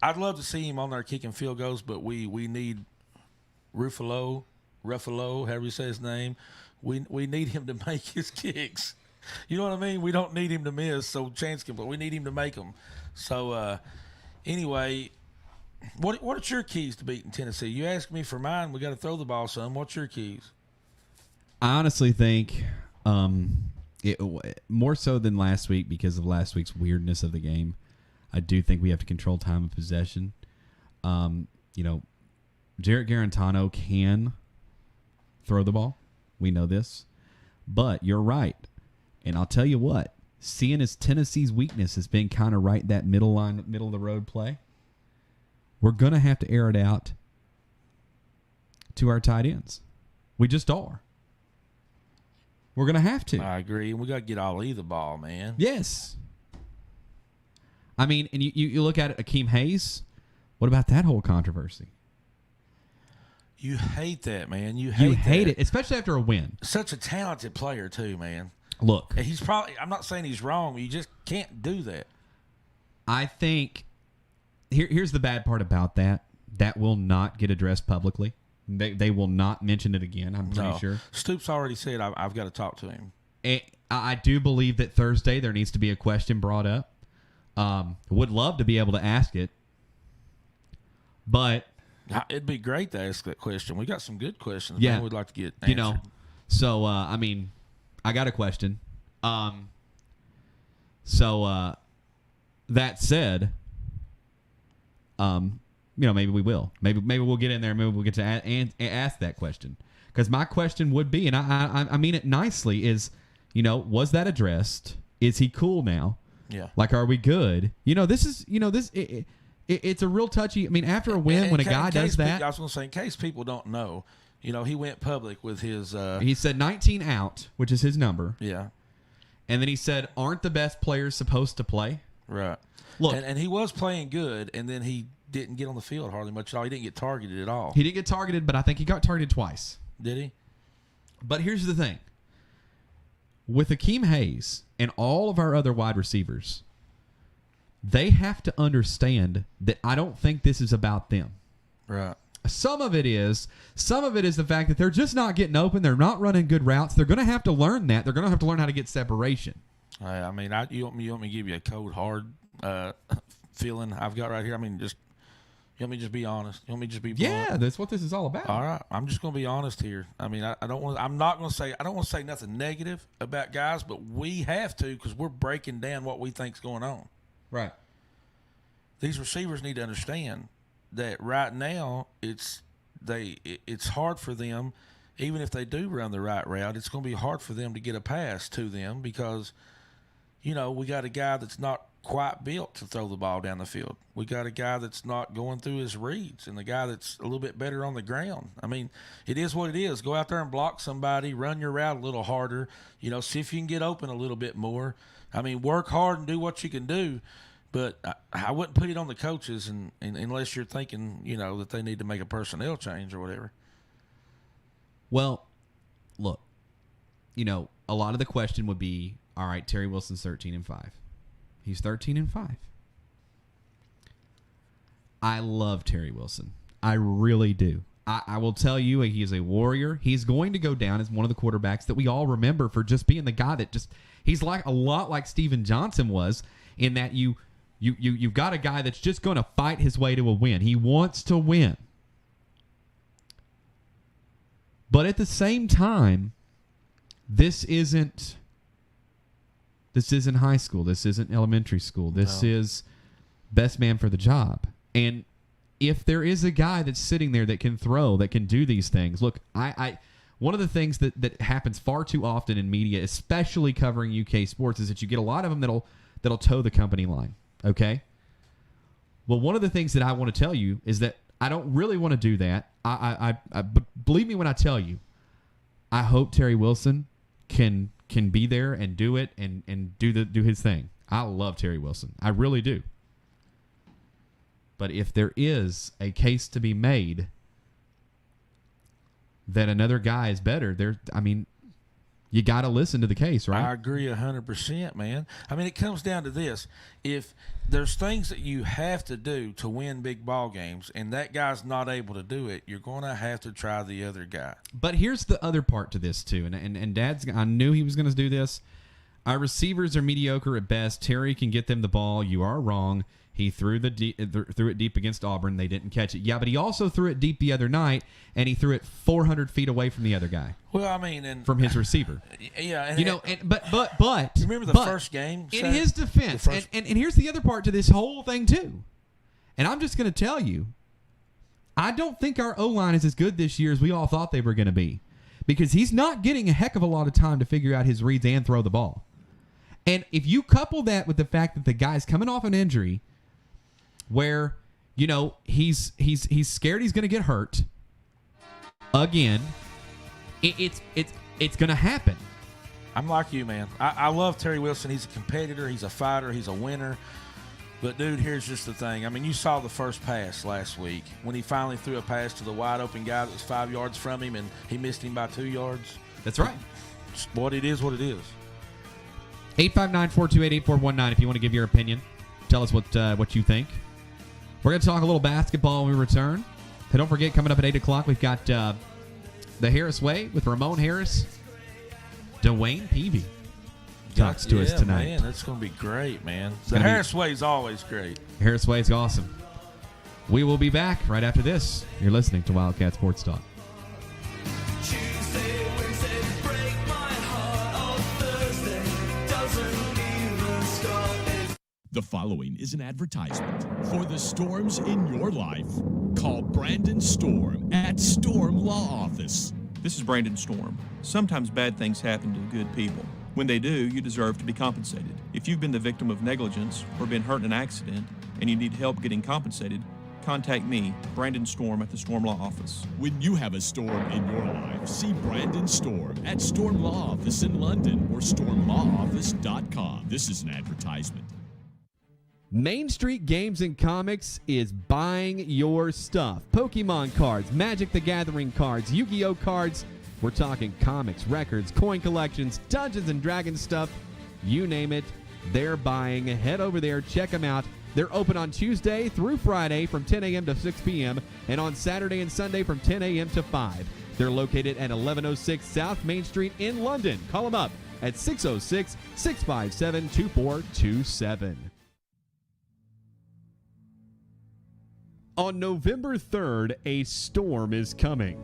Speaker 4: I'd love to see him on there kicking field goals, but we need Ruffalo, however you say his name. We need him to make his kicks. You know what I mean? We don't need him to miss, so Chance can, but we need him to make them. So, anyway, what are your keys to beating Tennessee? You asked me for mine. We got to throw the ball some. What's your keys?
Speaker 3: I honestly think more so than last week because of last week's weirdness of the game. I do think we have to control time of possession. Jarrett Garantano can throw the ball. We know this. But you're right. And I'll tell you what, seeing as Tennessee's weakness has been kind of right that middle of the road play, we're going to have to air it out to our tight ends. We just are. We're going to have to.
Speaker 4: I agree. And we got to get Ali the ball, man.
Speaker 3: Yes. I mean, and you look at it, Akeem Hayes. What about that whole controversy?
Speaker 4: You hate that, man. You
Speaker 3: hate it, especially after a win.
Speaker 4: Such a talented player, too, man.
Speaker 3: Look.
Speaker 4: And he's probably, I'm not saying he's wrong, but you just can't do that.
Speaker 3: I think here's the bad part about that. That will not get addressed publicly. They will not mention it again, I'm pretty sure.
Speaker 4: Stoops already said I've got to talk to him.
Speaker 3: And I do believe that Thursday there needs to be a question brought up. Would love to be able to ask it. But
Speaker 4: it'd be great to ask that question. We got some good questions.
Speaker 3: Yeah,
Speaker 4: man, we'd like to get answered.
Speaker 3: So I mean, I got a question. That said, maybe we will. Maybe we'll get in there. Maybe we'll get to ask that question. Because my question would be, and I mean it nicely, is, was that addressed? Is he cool now?
Speaker 4: Yeah.
Speaker 3: Like, are we good? This is, it's a real touchy. I mean, after a win, when a guy does that.
Speaker 4: I was going to say, in case people don't know, he went public with his.
Speaker 3: He said 19 out, which is his number.
Speaker 4: Yeah.
Speaker 3: And then he said, aren't the best players supposed to play?
Speaker 4: Right.
Speaker 3: Look.
Speaker 4: And he was playing good, and then he didn't get on the field hardly much at all. He didn't get targeted at all.
Speaker 3: He didn't get targeted, but I think he got targeted twice.
Speaker 4: Did he?
Speaker 3: But here's the thing. With Akeem Hayes and all of our other wide receivers, they have to understand that I don't think this is about them.
Speaker 4: Right.
Speaker 3: Some of it is the fact that they're just not getting open. They're not running good routes. They're going to have to learn that. They're going to have to learn how to get separation.
Speaker 4: I mean, you want me to give you a cold, hard feeling I've got right here? I mean, you want me to just be honest? You want me to just be blunt?
Speaker 3: Yeah, that's what this is all about.
Speaker 4: All right, I'm just going to be honest here. I mean, I don't want to say nothing negative about guys, but we have to, because we're breaking down what we think's going on.
Speaker 3: Right.
Speaker 4: These receivers need to understand that right now it's hard for them, even if they do run the right route. It's going to be hard for them to get a pass to them because, we got a guy that's not quite built to throw the ball down the field. We got a guy that's not going through his reads, and the guy that's a little bit better on the ground. I mean, it is what it is. Go out there and block somebody, run your route a little harder, see if you can get open a little bit more. I mean, work hard and do what you can do, but I wouldn't put it on the coaches unless you're thinking, that they need to make a personnel change or whatever.
Speaker 3: Well, look, a lot of the question would be, all right, Terry Wilson's 13-5. He's 13-5. I love Terry Wilson. I really do. I will tell you, he is a warrior. He's going to go down as one of the quarterbacks that we all remember for just being the guy that he's like a lot like Steven Johnson was, in that you've got a guy that's just going to fight his way to a win. He wants to win. But at the same time, this isn't high school. This isn't elementary school. This is best man for the job. And if there is a guy that's sitting there that can throw, that can do these things, look, one of the things that happens far too often in media, especially covering UK sports, is that you get a lot of them that'll toe the company line. Okay? Well, one of the things that I want to tell you is that I don't really want to do that. But believe me when I tell you, I hope Terry Wilson can be there and do it and do his thing. I love Terry Wilson. I really do. But if there is a case to be made that another guy is better, you got to listen to the case, right?
Speaker 4: I agree 100%, man. I mean, it comes down to this. If there's things that you have to do to win big ball games and that guy's not able to do it, you're going to have to try the other guy.
Speaker 3: But here's the other part to this, too. And I knew he was going to do this. Our receivers are mediocre at best. Terry can get them the ball. You are wrong. He threw it deep against Auburn. They didn't catch it. Yeah, but he also threw it deep the other night, and he threw it 400 feet away from the other guy.
Speaker 4: Well, I mean,
Speaker 3: from his receiver.
Speaker 4: Yeah,
Speaker 3: but
Speaker 4: remember the first game?
Speaker 3: In his defense, and here's the other part to this whole thing too. And I'm just going to tell you, I don't think our O-line is as good this year as we all thought they were going to be, because he's not getting a heck of a lot of time to figure out his reads and throw the ball. And if you couple that with the fact that the guy's coming off an injury, where he's scared he's going to get hurt again, it's going to happen.
Speaker 4: I'm like you, man. I love Terry Wilson. He's a competitor. He's a fighter. He's a winner. But, dude, here's just the thing. I mean, you saw the first pass last week when he finally threw a pass to the wide-open guy that was 5 yards from him, and he missed him by 2 yards.
Speaker 3: That's right.
Speaker 4: What it is, what it is.
Speaker 3: 859-428-8419 if you want to give your opinion. Tell us what you think. We're going to talk a little basketball when we return. And don't forget, coming up at 8 o'clock, we've got the Harris Way with Ramon Harris. Dwayne Peavy talks to us tonight.
Speaker 4: Man, that's going to be great, man. The Harris Way is always great.
Speaker 3: Harris Way is awesome. We will be back right after this. You're listening to Wildcat Sports Talk.
Speaker 6: The following is an advertisement for the storms in your life. Call Brandon Storm at Storm Law Office.
Speaker 7: This is Brandon Storm. Sometimes bad things happen to good people. When they do, you deserve to be compensated. If you've been the victim of negligence or been hurt in an accident and you need help getting compensated, contact me, Brandon Storm, at the Storm Law Office.
Speaker 6: When you have a storm in your life, see Brandon Storm at Storm Law Office in London or stormlawoffice.com. This is an advertisement.
Speaker 3: Main Street Games and Comics is buying your stuff. Pokemon cards, Magic the Gathering cards, Yu-Gi-Oh cards. We're talking comics, records, coin collections, Dungeons and Dragons stuff. You name it, they're buying. Head over there, check them out. They're open on Tuesday through Friday from 10 a.m. to 6 p.m. and on Saturday and Sunday from 10 a.m. to 5. They're located at 1106 South Main Street in London. Call them up at 606-657-2427. On November 3rd, a storm is coming.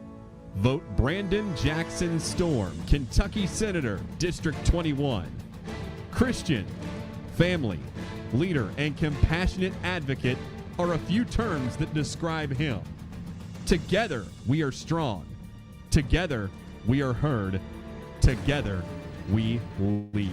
Speaker 3: Vote Brandon Jackson Storm, Kentucky Senator, District 21. Christian, family, leader, and compassionate advocate are a few terms that describe him. Together, we are strong. Together, we are heard. Together, we lead.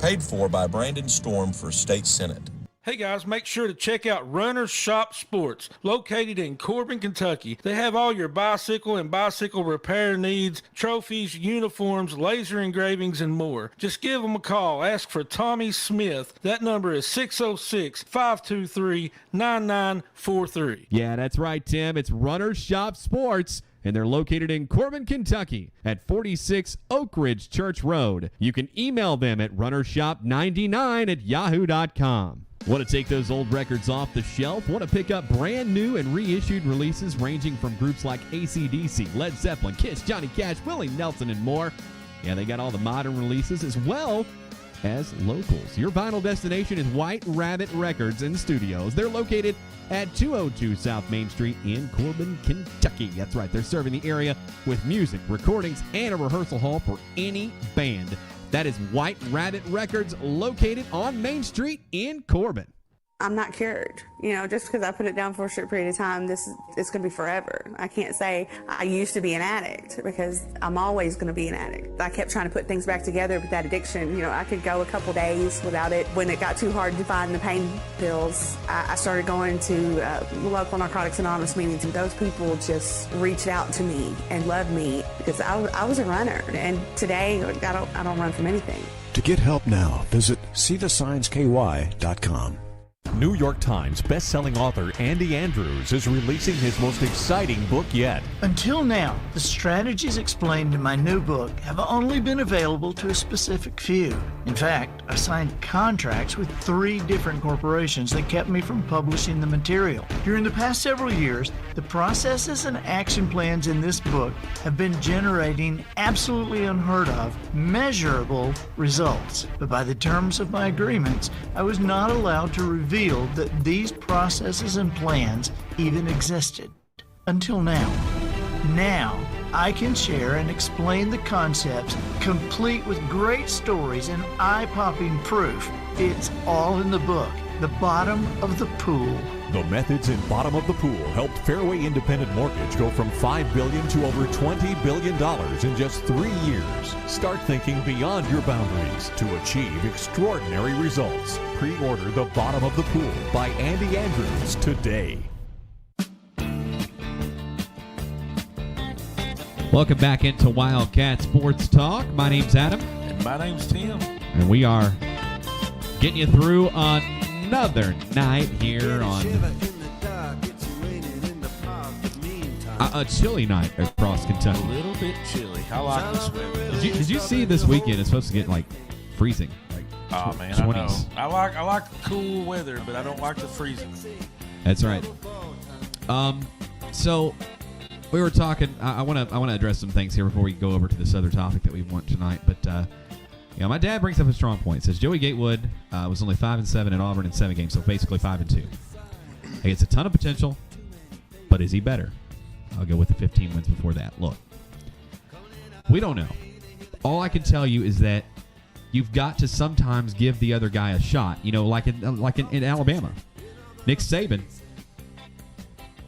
Speaker 8: Paid for by Brandon Storm for State Senate.
Speaker 4: Hey guys, make sure to check out Runner's Shop Sports, located in Corbin, Kentucky. They have all your bicycle and bicycle repair needs, trophies, uniforms, laser engravings, and more. Just give them a call. Ask for Tommy Smith. That number is 606-523-9943.
Speaker 3: Yeah, that's right, Tim. It's Runner's Shop Sports, and they're located in Corbin, Kentucky at 46 Oak Ridge Church Road. You can email them at runnershop99@yahoo.com. Want to take those old records off the shelf? Want to pick up brand new and reissued releases ranging from groups like AC/DC, Led Zeppelin, Kiss, Johnny Cash, Willie Nelson, and more? Yeah, they got all the modern releases as well as locals. Your vinyl destination is White Rabbit Records and Studios. They're located at 202 South Main Street in Corbin, Kentucky. That's right, they're serving the area with music, recordings, and a rehearsal hall for any band. That is White Rabbit Records, located on Main Street in Corbin.
Speaker 9: I'm not cured. Just because I put it down for a short period of time, it's going to be forever. I can't say I used to be an addict because I'm always going to be an addict. I kept trying to put things back together with that addiction. I could go a couple days without it. When it got too hard to find the pain pills, I started going to local Narcotics Anonymous meetings, and those people just reached out to me and loved me because I was a runner. And today, I don't run from anything.
Speaker 10: To get help now, visit seethesignsky.com.
Speaker 11: New York Times best-selling author Andy Andrews is releasing his most exciting book yet.
Speaker 12: Until now, the strategies explained in my new book have only been available to a specific few. In fact, I signed contracts with 3 different corporations that kept me from publishing the material. During the past several years, the processes and action plans in this book have been generating absolutely unheard of, measurable results. But by the terms of my agreements, I was not allowed to reveal that these processes and plans even existed. Until now. Now, I can share and explain the concepts, complete with great stories and eye-popping proof. It's all in the book, The Bottom of the Pool.
Speaker 11: The methods in Bottom of the Pool helped Fairway Independent Mortgage go from $5 billion to over $20 billion in just 3 years. Start thinking beyond your boundaries to achieve extraordinary results. Pre-order The Bottom of the Pool by Andy Andrews today.
Speaker 3: Welcome back into Wildcat Sports Talk. My name's Adam.
Speaker 4: And My name's Tim.
Speaker 3: And we are getting you through another night here on a chilly night across Kentucky.
Speaker 4: A little bit chilly. I like this weather.
Speaker 3: Did you see this weekend? It's supposed to get like freezing.
Speaker 4: Oh man,
Speaker 3: 20s.
Speaker 4: I know. I like the cool weather, but I don't like the freezing.
Speaker 3: That's right. So we were talking. I want to address some things here before we go over to this other topic that we want tonight. But my dad brings up a strong point. Says Joey Gatewood was only 5-7 at Auburn in 7 games, so basically 5-2. Hey, it's a ton of potential, but is he better? I'll go with the 15 wins before that. Look, we don't know. All I can tell you is that you've got to sometimes give the other guy a shot. Like in Alabama, Nick Saban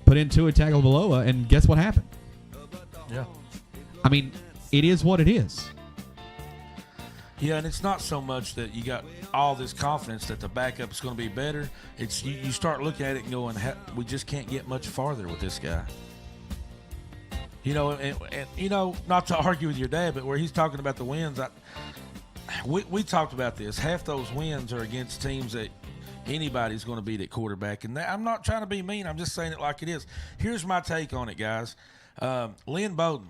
Speaker 3: put in Tua Tagovailoa, and guess what happened?
Speaker 4: Yeah.
Speaker 3: I mean, it is what it is.
Speaker 4: Yeah, and it's not so much that you got all this confidence that the backup is going to be better. It's you start looking at it and going, we just can't get much farther with this guy. And not to argue with your dad, but where he's talking about the wins, we talked about this. Half those wins are against teams that anybody's going to beat at quarterback. And I'm not trying to be mean. I'm just saying it like it is. Here's my take on it, guys. Lynn Bowden.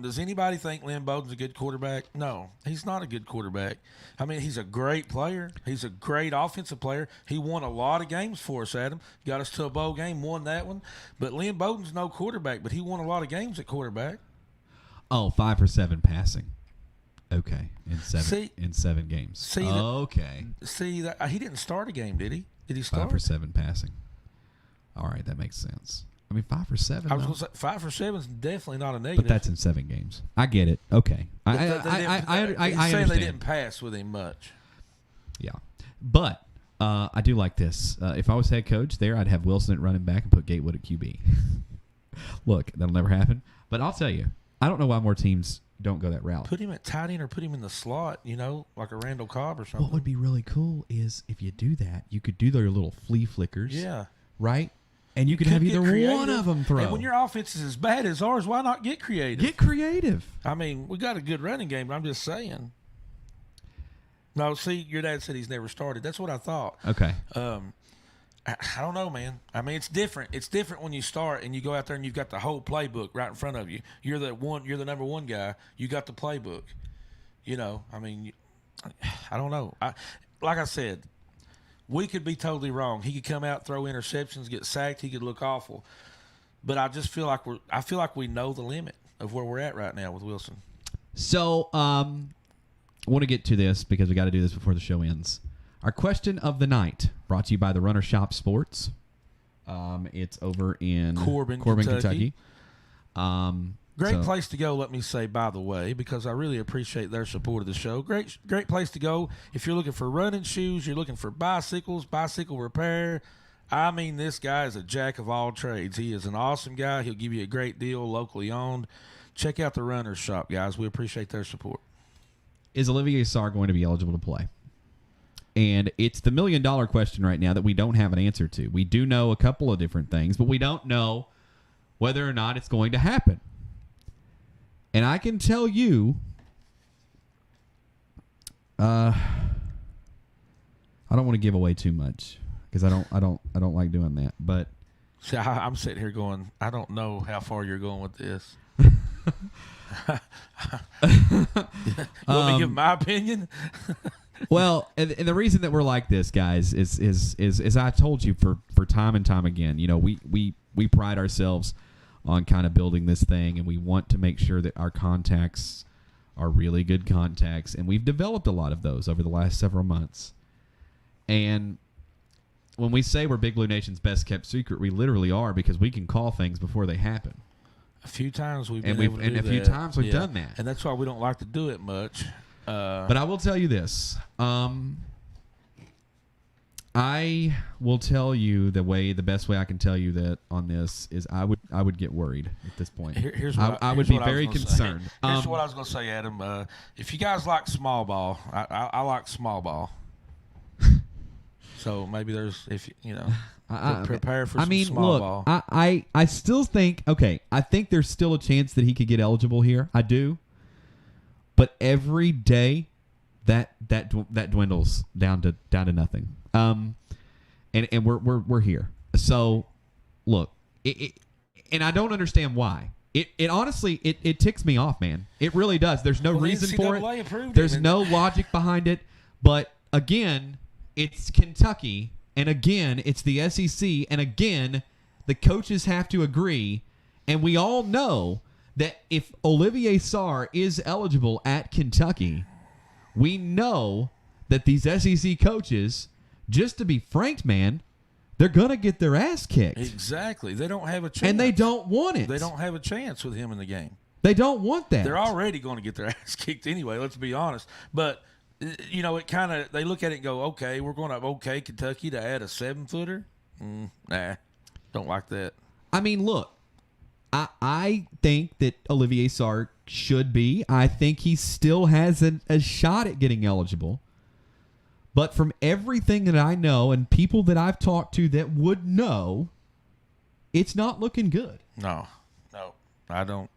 Speaker 4: Does anybody think Lynn Bowden's a good quarterback? No, he's not a good quarterback. I mean, he's a great player. He's a great offensive player. He won a lot of games for us, Adam. Got us to a bowl game, won that one. But Lynn Bowden's no quarterback, but he won a lot of games at quarterback.
Speaker 3: Oh, 5 for 7 passing. Okay, in 7 games. Okay.
Speaker 4: He didn't start a game, did he? Did he start?
Speaker 3: 5 for 7 passing. All right, that makes sense. I mean, 5 for 7.
Speaker 4: I was going to say 5 for 7 is definitely not a negative.
Speaker 3: But that's in 7 games. I get it. Okay, I understand.
Speaker 4: They didn't pass with him much.
Speaker 3: Yeah, but I do like this. If I was head coach there, I'd have Wilson at running back and put Gatewood at QB. Look, that'll never happen. But I'll tell you, I don't know why more teams don't go that route.
Speaker 4: Put him at tight end or put him in the slot, like a Randall Cobb or something.
Speaker 3: What would be really cool is if you do that, you could do their little flea flickers.
Speaker 4: Yeah.
Speaker 3: Right? And you could have either one of them throw.
Speaker 4: And when your offense is as bad as ours, why not get creative?
Speaker 3: Get creative.
Speaker 4: I mean, we got a good running game, but I'm just saying. No, see, your dad said he's never started. That's what I thought.
Speaker 3: Okay.
Speaker 4: I don't know, man. I mean, it's different. It's different when you start and you go out there and you've got the whole playbook right in front of you. You're the number one guy. You got the playbook. I mean, I don't know. Like I said, we could be totally wrong. He could come out, throw interceptions, get sacked. He could look awful. But I just feel like we know the limit of where we're at right now with Wilson.
Speaker 3: So, I want to get to this because we got to do this before the show ends. Our question of the night, brought to you by the Runner Shop Sports. It's over in
Speaker 4: Corbin,
Speaker 3: Kentucky.
Speaker 4: Great place to go, let me say, by the way, because I really appreciate their support of the show. Great place to go if you're looking for running shoes, you're looking for bicycles, bicycle repair. I mean, this guy is a jack of all trades. He is an awesome guy. He'll give you a great deal, locally owned. Check out the Runner's Shop, guys. We appreciate their support.
Speaker 3: Is Olivier Sarr going to be eligible to play? And it's the $1 million question right now that we don't have an answer to. We do know a couple of different things, but we don't know whether or not it's going to happen. And I can tell you, I don't want to give away too much because I don't like doing that. But
Speaker 4: see, I'm sitting here going, I don't know how far you're going with this. You want me to give my opinion?
Speaker 3: Well, and the reason that we're like this, guys, is I told you for time and time again. We pride ourselves on kind of building this thing, and we want to make sure that our contacts are really good contacts, and we've developed a lot of those over the last several months. And when we say we're Big Blue Nation's best kept secret, we literally are, because we can call things before they happen.
Speaker 4: A few times we've been able to do that.
Speaker 3: And a few times we've done that.
Speaker 4: And that's why we don't like to do it much.
Speaker 3: But I will tell you this. I will tell you the best way I can tell you that on this is I would get worried at this point. I would be very concerned.
Speaker 4: Here's what I was going to say, Adam. If you guys like small ball, I like small ball. So maybe there's prepare for some small ball.
Speaker 3: I still think I think there's still a chance that he could get eligible here. I do. But every day, that dwindles down to nothing. And we're here. So look, and I don't understand why. It honestly it ticks me off, man. It really does. There's no reason for it. There's no logic behind it. But again, it's Kentucky, and again, it's the SEC, and again, the coaches have to agree. And we all know that if Olivier Sarr is eligible at Kentucky, we know that these SEC coaches, just to be frank, man, they're going to get their ass kicked.
Speaker 4: Exactly. They don't have a chance.
Speaker 3: And they don't want it.
Speaker 4: They don't have a chance with him in the game.
Speaker 3: They don't want that.
Speaker 4: They're already going to get their ass kicked anyway, let's be honest. But, you know, it kind of, they look at it and go, okay, we're going to Kentucky to add a 7-footer? Nah, don't like that.
Speaker 3: I mean, look, I think that Olivier Sarr should be. I think he still has a shot at getting eligible. But from everything that I know and people that I've talked to that would know, it's not looking good.
Speaker 4: No, I don't.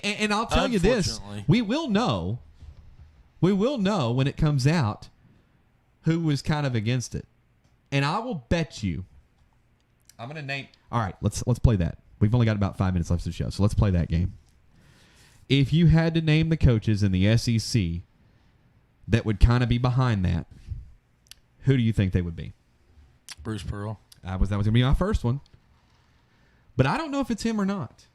Speaker 3: And I'll tell you this, we will know when it comes out who was kind of against it. And I will bet you, I'm going to name. All right, let's play that. We've only got about 5 minutes left of the show, so let's play that game. If you had to name the coaches in the SEC that would kind of be behind that, who do you think they would be?
Speaker 4: Bruce Pearl.
Speaker 3: That was going to be my first one. But I don't know if it's him or not.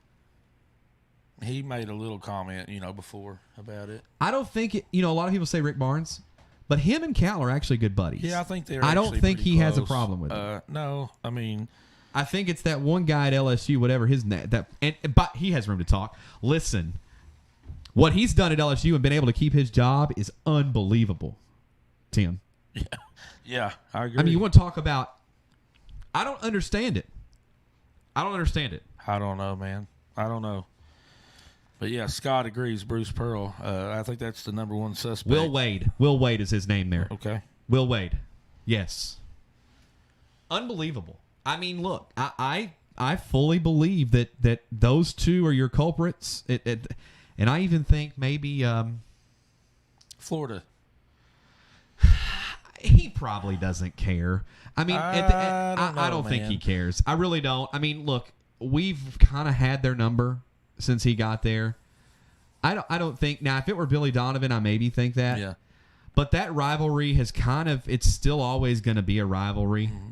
Speaker 4: He made a little comment, before about it.
Speaker 3: I don't think it, a lot of people say Rick Barnes, but him and Cal are actually good buddies.
Speaker 4: Yeah, I think they're
Speaker 3: I don't think he has a problem with it.
Speaker 4: No, I mean,
Speaker 3: I think it's that one guy at LSU, whatever his name, but he has room to talk. Listen, what he's done at LSU and been able to keep his job is unbelievable, Tim.
Speaker 4: Yeah, I agree.
Speaker 3: I mean, you want to talk about, I don't understand it. I don't know, man. I don't know. But, yeah, Scott agrees, Bruce Pearl. I think that's the number one suspect. Will Wade is his name there.
Speaker 4: Okay.
Speaker 3: Will Wade. Yes. Unbelievable. I mean, look, I fully believe that those two are your culprits. And I even think maybe
Speaker 4: Florida.
Speaker 3: He probably doesn't care. I mean, I don't think he cares. I really don't. I mean, look, we've kind of had their number since he got there. I don't think now. If it were Billy Donovan, I maybe think that.
Speaker 4: Yeah.
Speaker 3: But that rivalry has it's still always going to be a rivalry. Mm-hmm.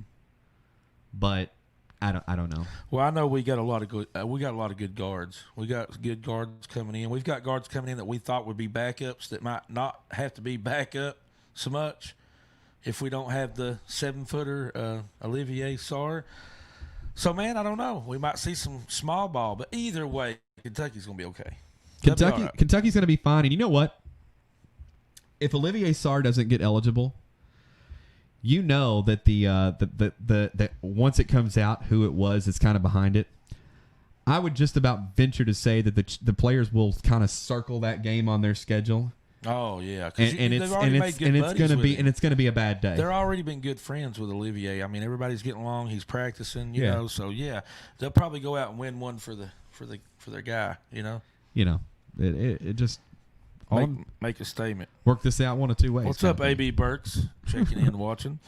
Speaker 3: But I don't know.
Speaker 4: Well, I know we got a lot of good guards. We got good guards coming in. We've got guards coming in that we thought would be backups that might not have to be backup so much if we don't have the 7-footer Olivier Sarr. So, man, I don't know. We might see some small ball, but either way, Kentucky's going to be okay.
Speaker 3: Kentucky's going to be fine. And you know what? If Olivier Sarr doesn't get eligible, you know that the once it comes out who it was that's kind of behind it, I would just about venture to say that the players will kind of circle that game on their schedule.
Speaker 4: Oh yeah,
Speaker 3: and it's gonna be a bad day.
Speaker 4: They're already been good friends with Olivier. I mean, everybody's getting along. He's practicing, you know. So yeah, they'll probably go out and win one for their guy. It just make a statement.
Speaker 3: Work this out one of two ways.
Speaker 4: What's up, AB Burks? Checking in, watching.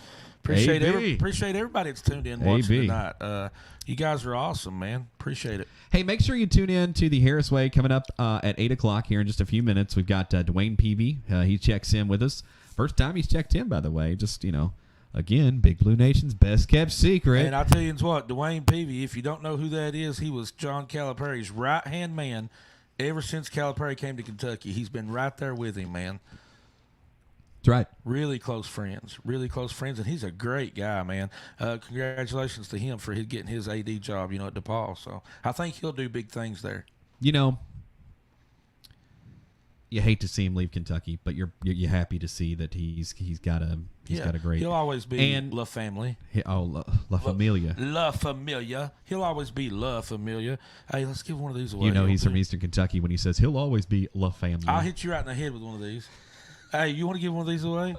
Speaker 4: Appreciate everybody that's tuned in watching tonight. You guys are awesome, man. Appreciate it.
Speaker 3: Hey, make sure you tune in to the Harris Way coming up at 8 o'clock here in just a few minutes. We've got Dwayne Peavy. He checks in with us. First time he's checked in, by the way. Just, again, Big Blue Nation's best kept secret.
Speaker 4: And I'll tell you what, Dwayne Peavy, if you don't know who that is, he was John Calipari's right-hand man ever since Calipari came to Kentucky. He's been right there with him, man.
Speaker 3: That's right.
Speaker 4: Really close friends, and he's a great guy, man. Congratulations to him for getting his AD job, at DePaul. So I think he'll do big things there.
Speaker 3: You hate to see him leave Kentucky, but you're happy to see that he's got a great.
Speaker 4: He'll always be La Family.
Speaker 3: La Familia.
Speaker 4: La Familia. He'll always be La Familia. Hey, let's give one of these away.
Speaker 3: He's from Eastern Kentucky when he says he'll always be La Family.
Speaker 4: I'll hit you right in the head with one of these. Hey, you want to give one of these away?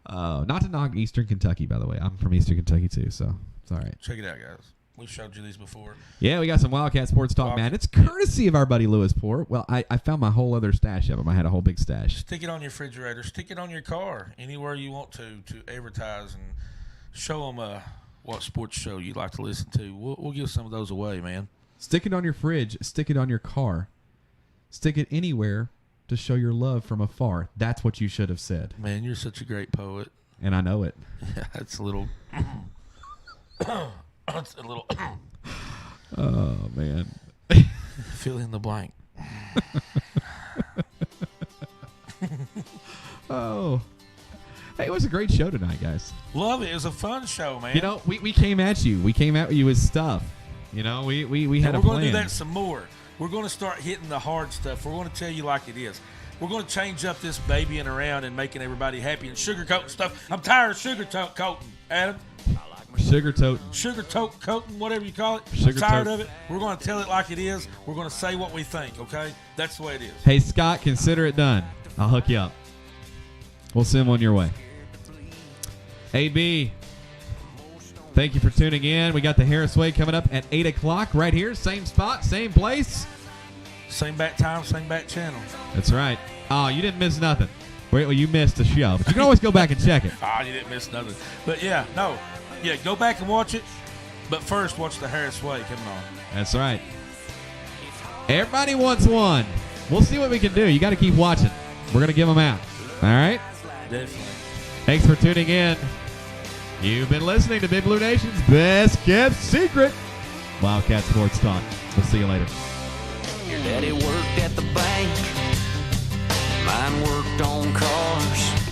Speaker 3: Not to knock Eastern Kentucky, by the way. I'm from Eastern Kentucky, too, so it's all right.
Speaker 4: Check it out, guys. We showed you these before.
Speaker 3: Yeah, we got some Wildcat Sports Talk, man. It's courtesy of our buddy Lewisport. Well, I found my whole other stash of them. I had a whole big stash.
Speaker 4: Stick it on your refrigerator. Stick it on your car. Anywhere you want to advertise and show them what sports show you'd like to listen to. We'll give some of those away, man.
Speaker 3: Stick it on your fridge. Stick it on your car. Stick it anywhere to show your love from afar. That's what you should have said.
Speaker 4: Man, you're such a great poet.
Speaker 3: And I know it.
Speaker 4: Yeah, it's a little... It's a little...
Speaker 3: Oh, man.
Speaker 4: Fill in the blank.
Speaker 3: Oh. Hey, it was a great show tonight, guys.
Speaker 4: Love it. It was a fun show, man.
Speaker 3: You know, we came at you. We came at you with stuff. You know, we had a plan.
Speaker 4: We're going to do that some more. We're going to start hitting the hard stuff. We're going to tell you like it is. We're going to change up this babying around and making everybody happy and sugarcoating stuff. I'm tired of sugarcoating, Adam. Sugar-coating, whatever you call it. I'm tired of it. We're going to tell it like it is. We're going to say what we think, okay? That's the way it is.
Speaker 3: Hey, Scott, consider it done. I'll hook you up. We'll send one your way. AB, thank you for tuning in. We got the Harris Way coming up at 8 o'clock right here. Same spot, same place.
Speaker 4: Same back time, same back channel.
Speaker 3: That's right. Oh, you didn't miss nothing. Well, you missed the show, but you can always go back and check it.
Speaker 4: You didn't miss nothing. But, yeah, no. Yeah, go back and watch it. But first, watch the Harris Way coming on.
Speaker 3: That's right. Everybody wants one. We'll see what we can do. You got to keep watching. We're going to give them out. All right?
Speaker 4: Definitely.
Speaker 3: Thanks for tuning in. You've been listening to Big Blue Nation's Best Kept Secret, Wildcat Sports Talk. We'll see you later.
Speaker 13: Your daddy worked at the bank. Mine worked on cars.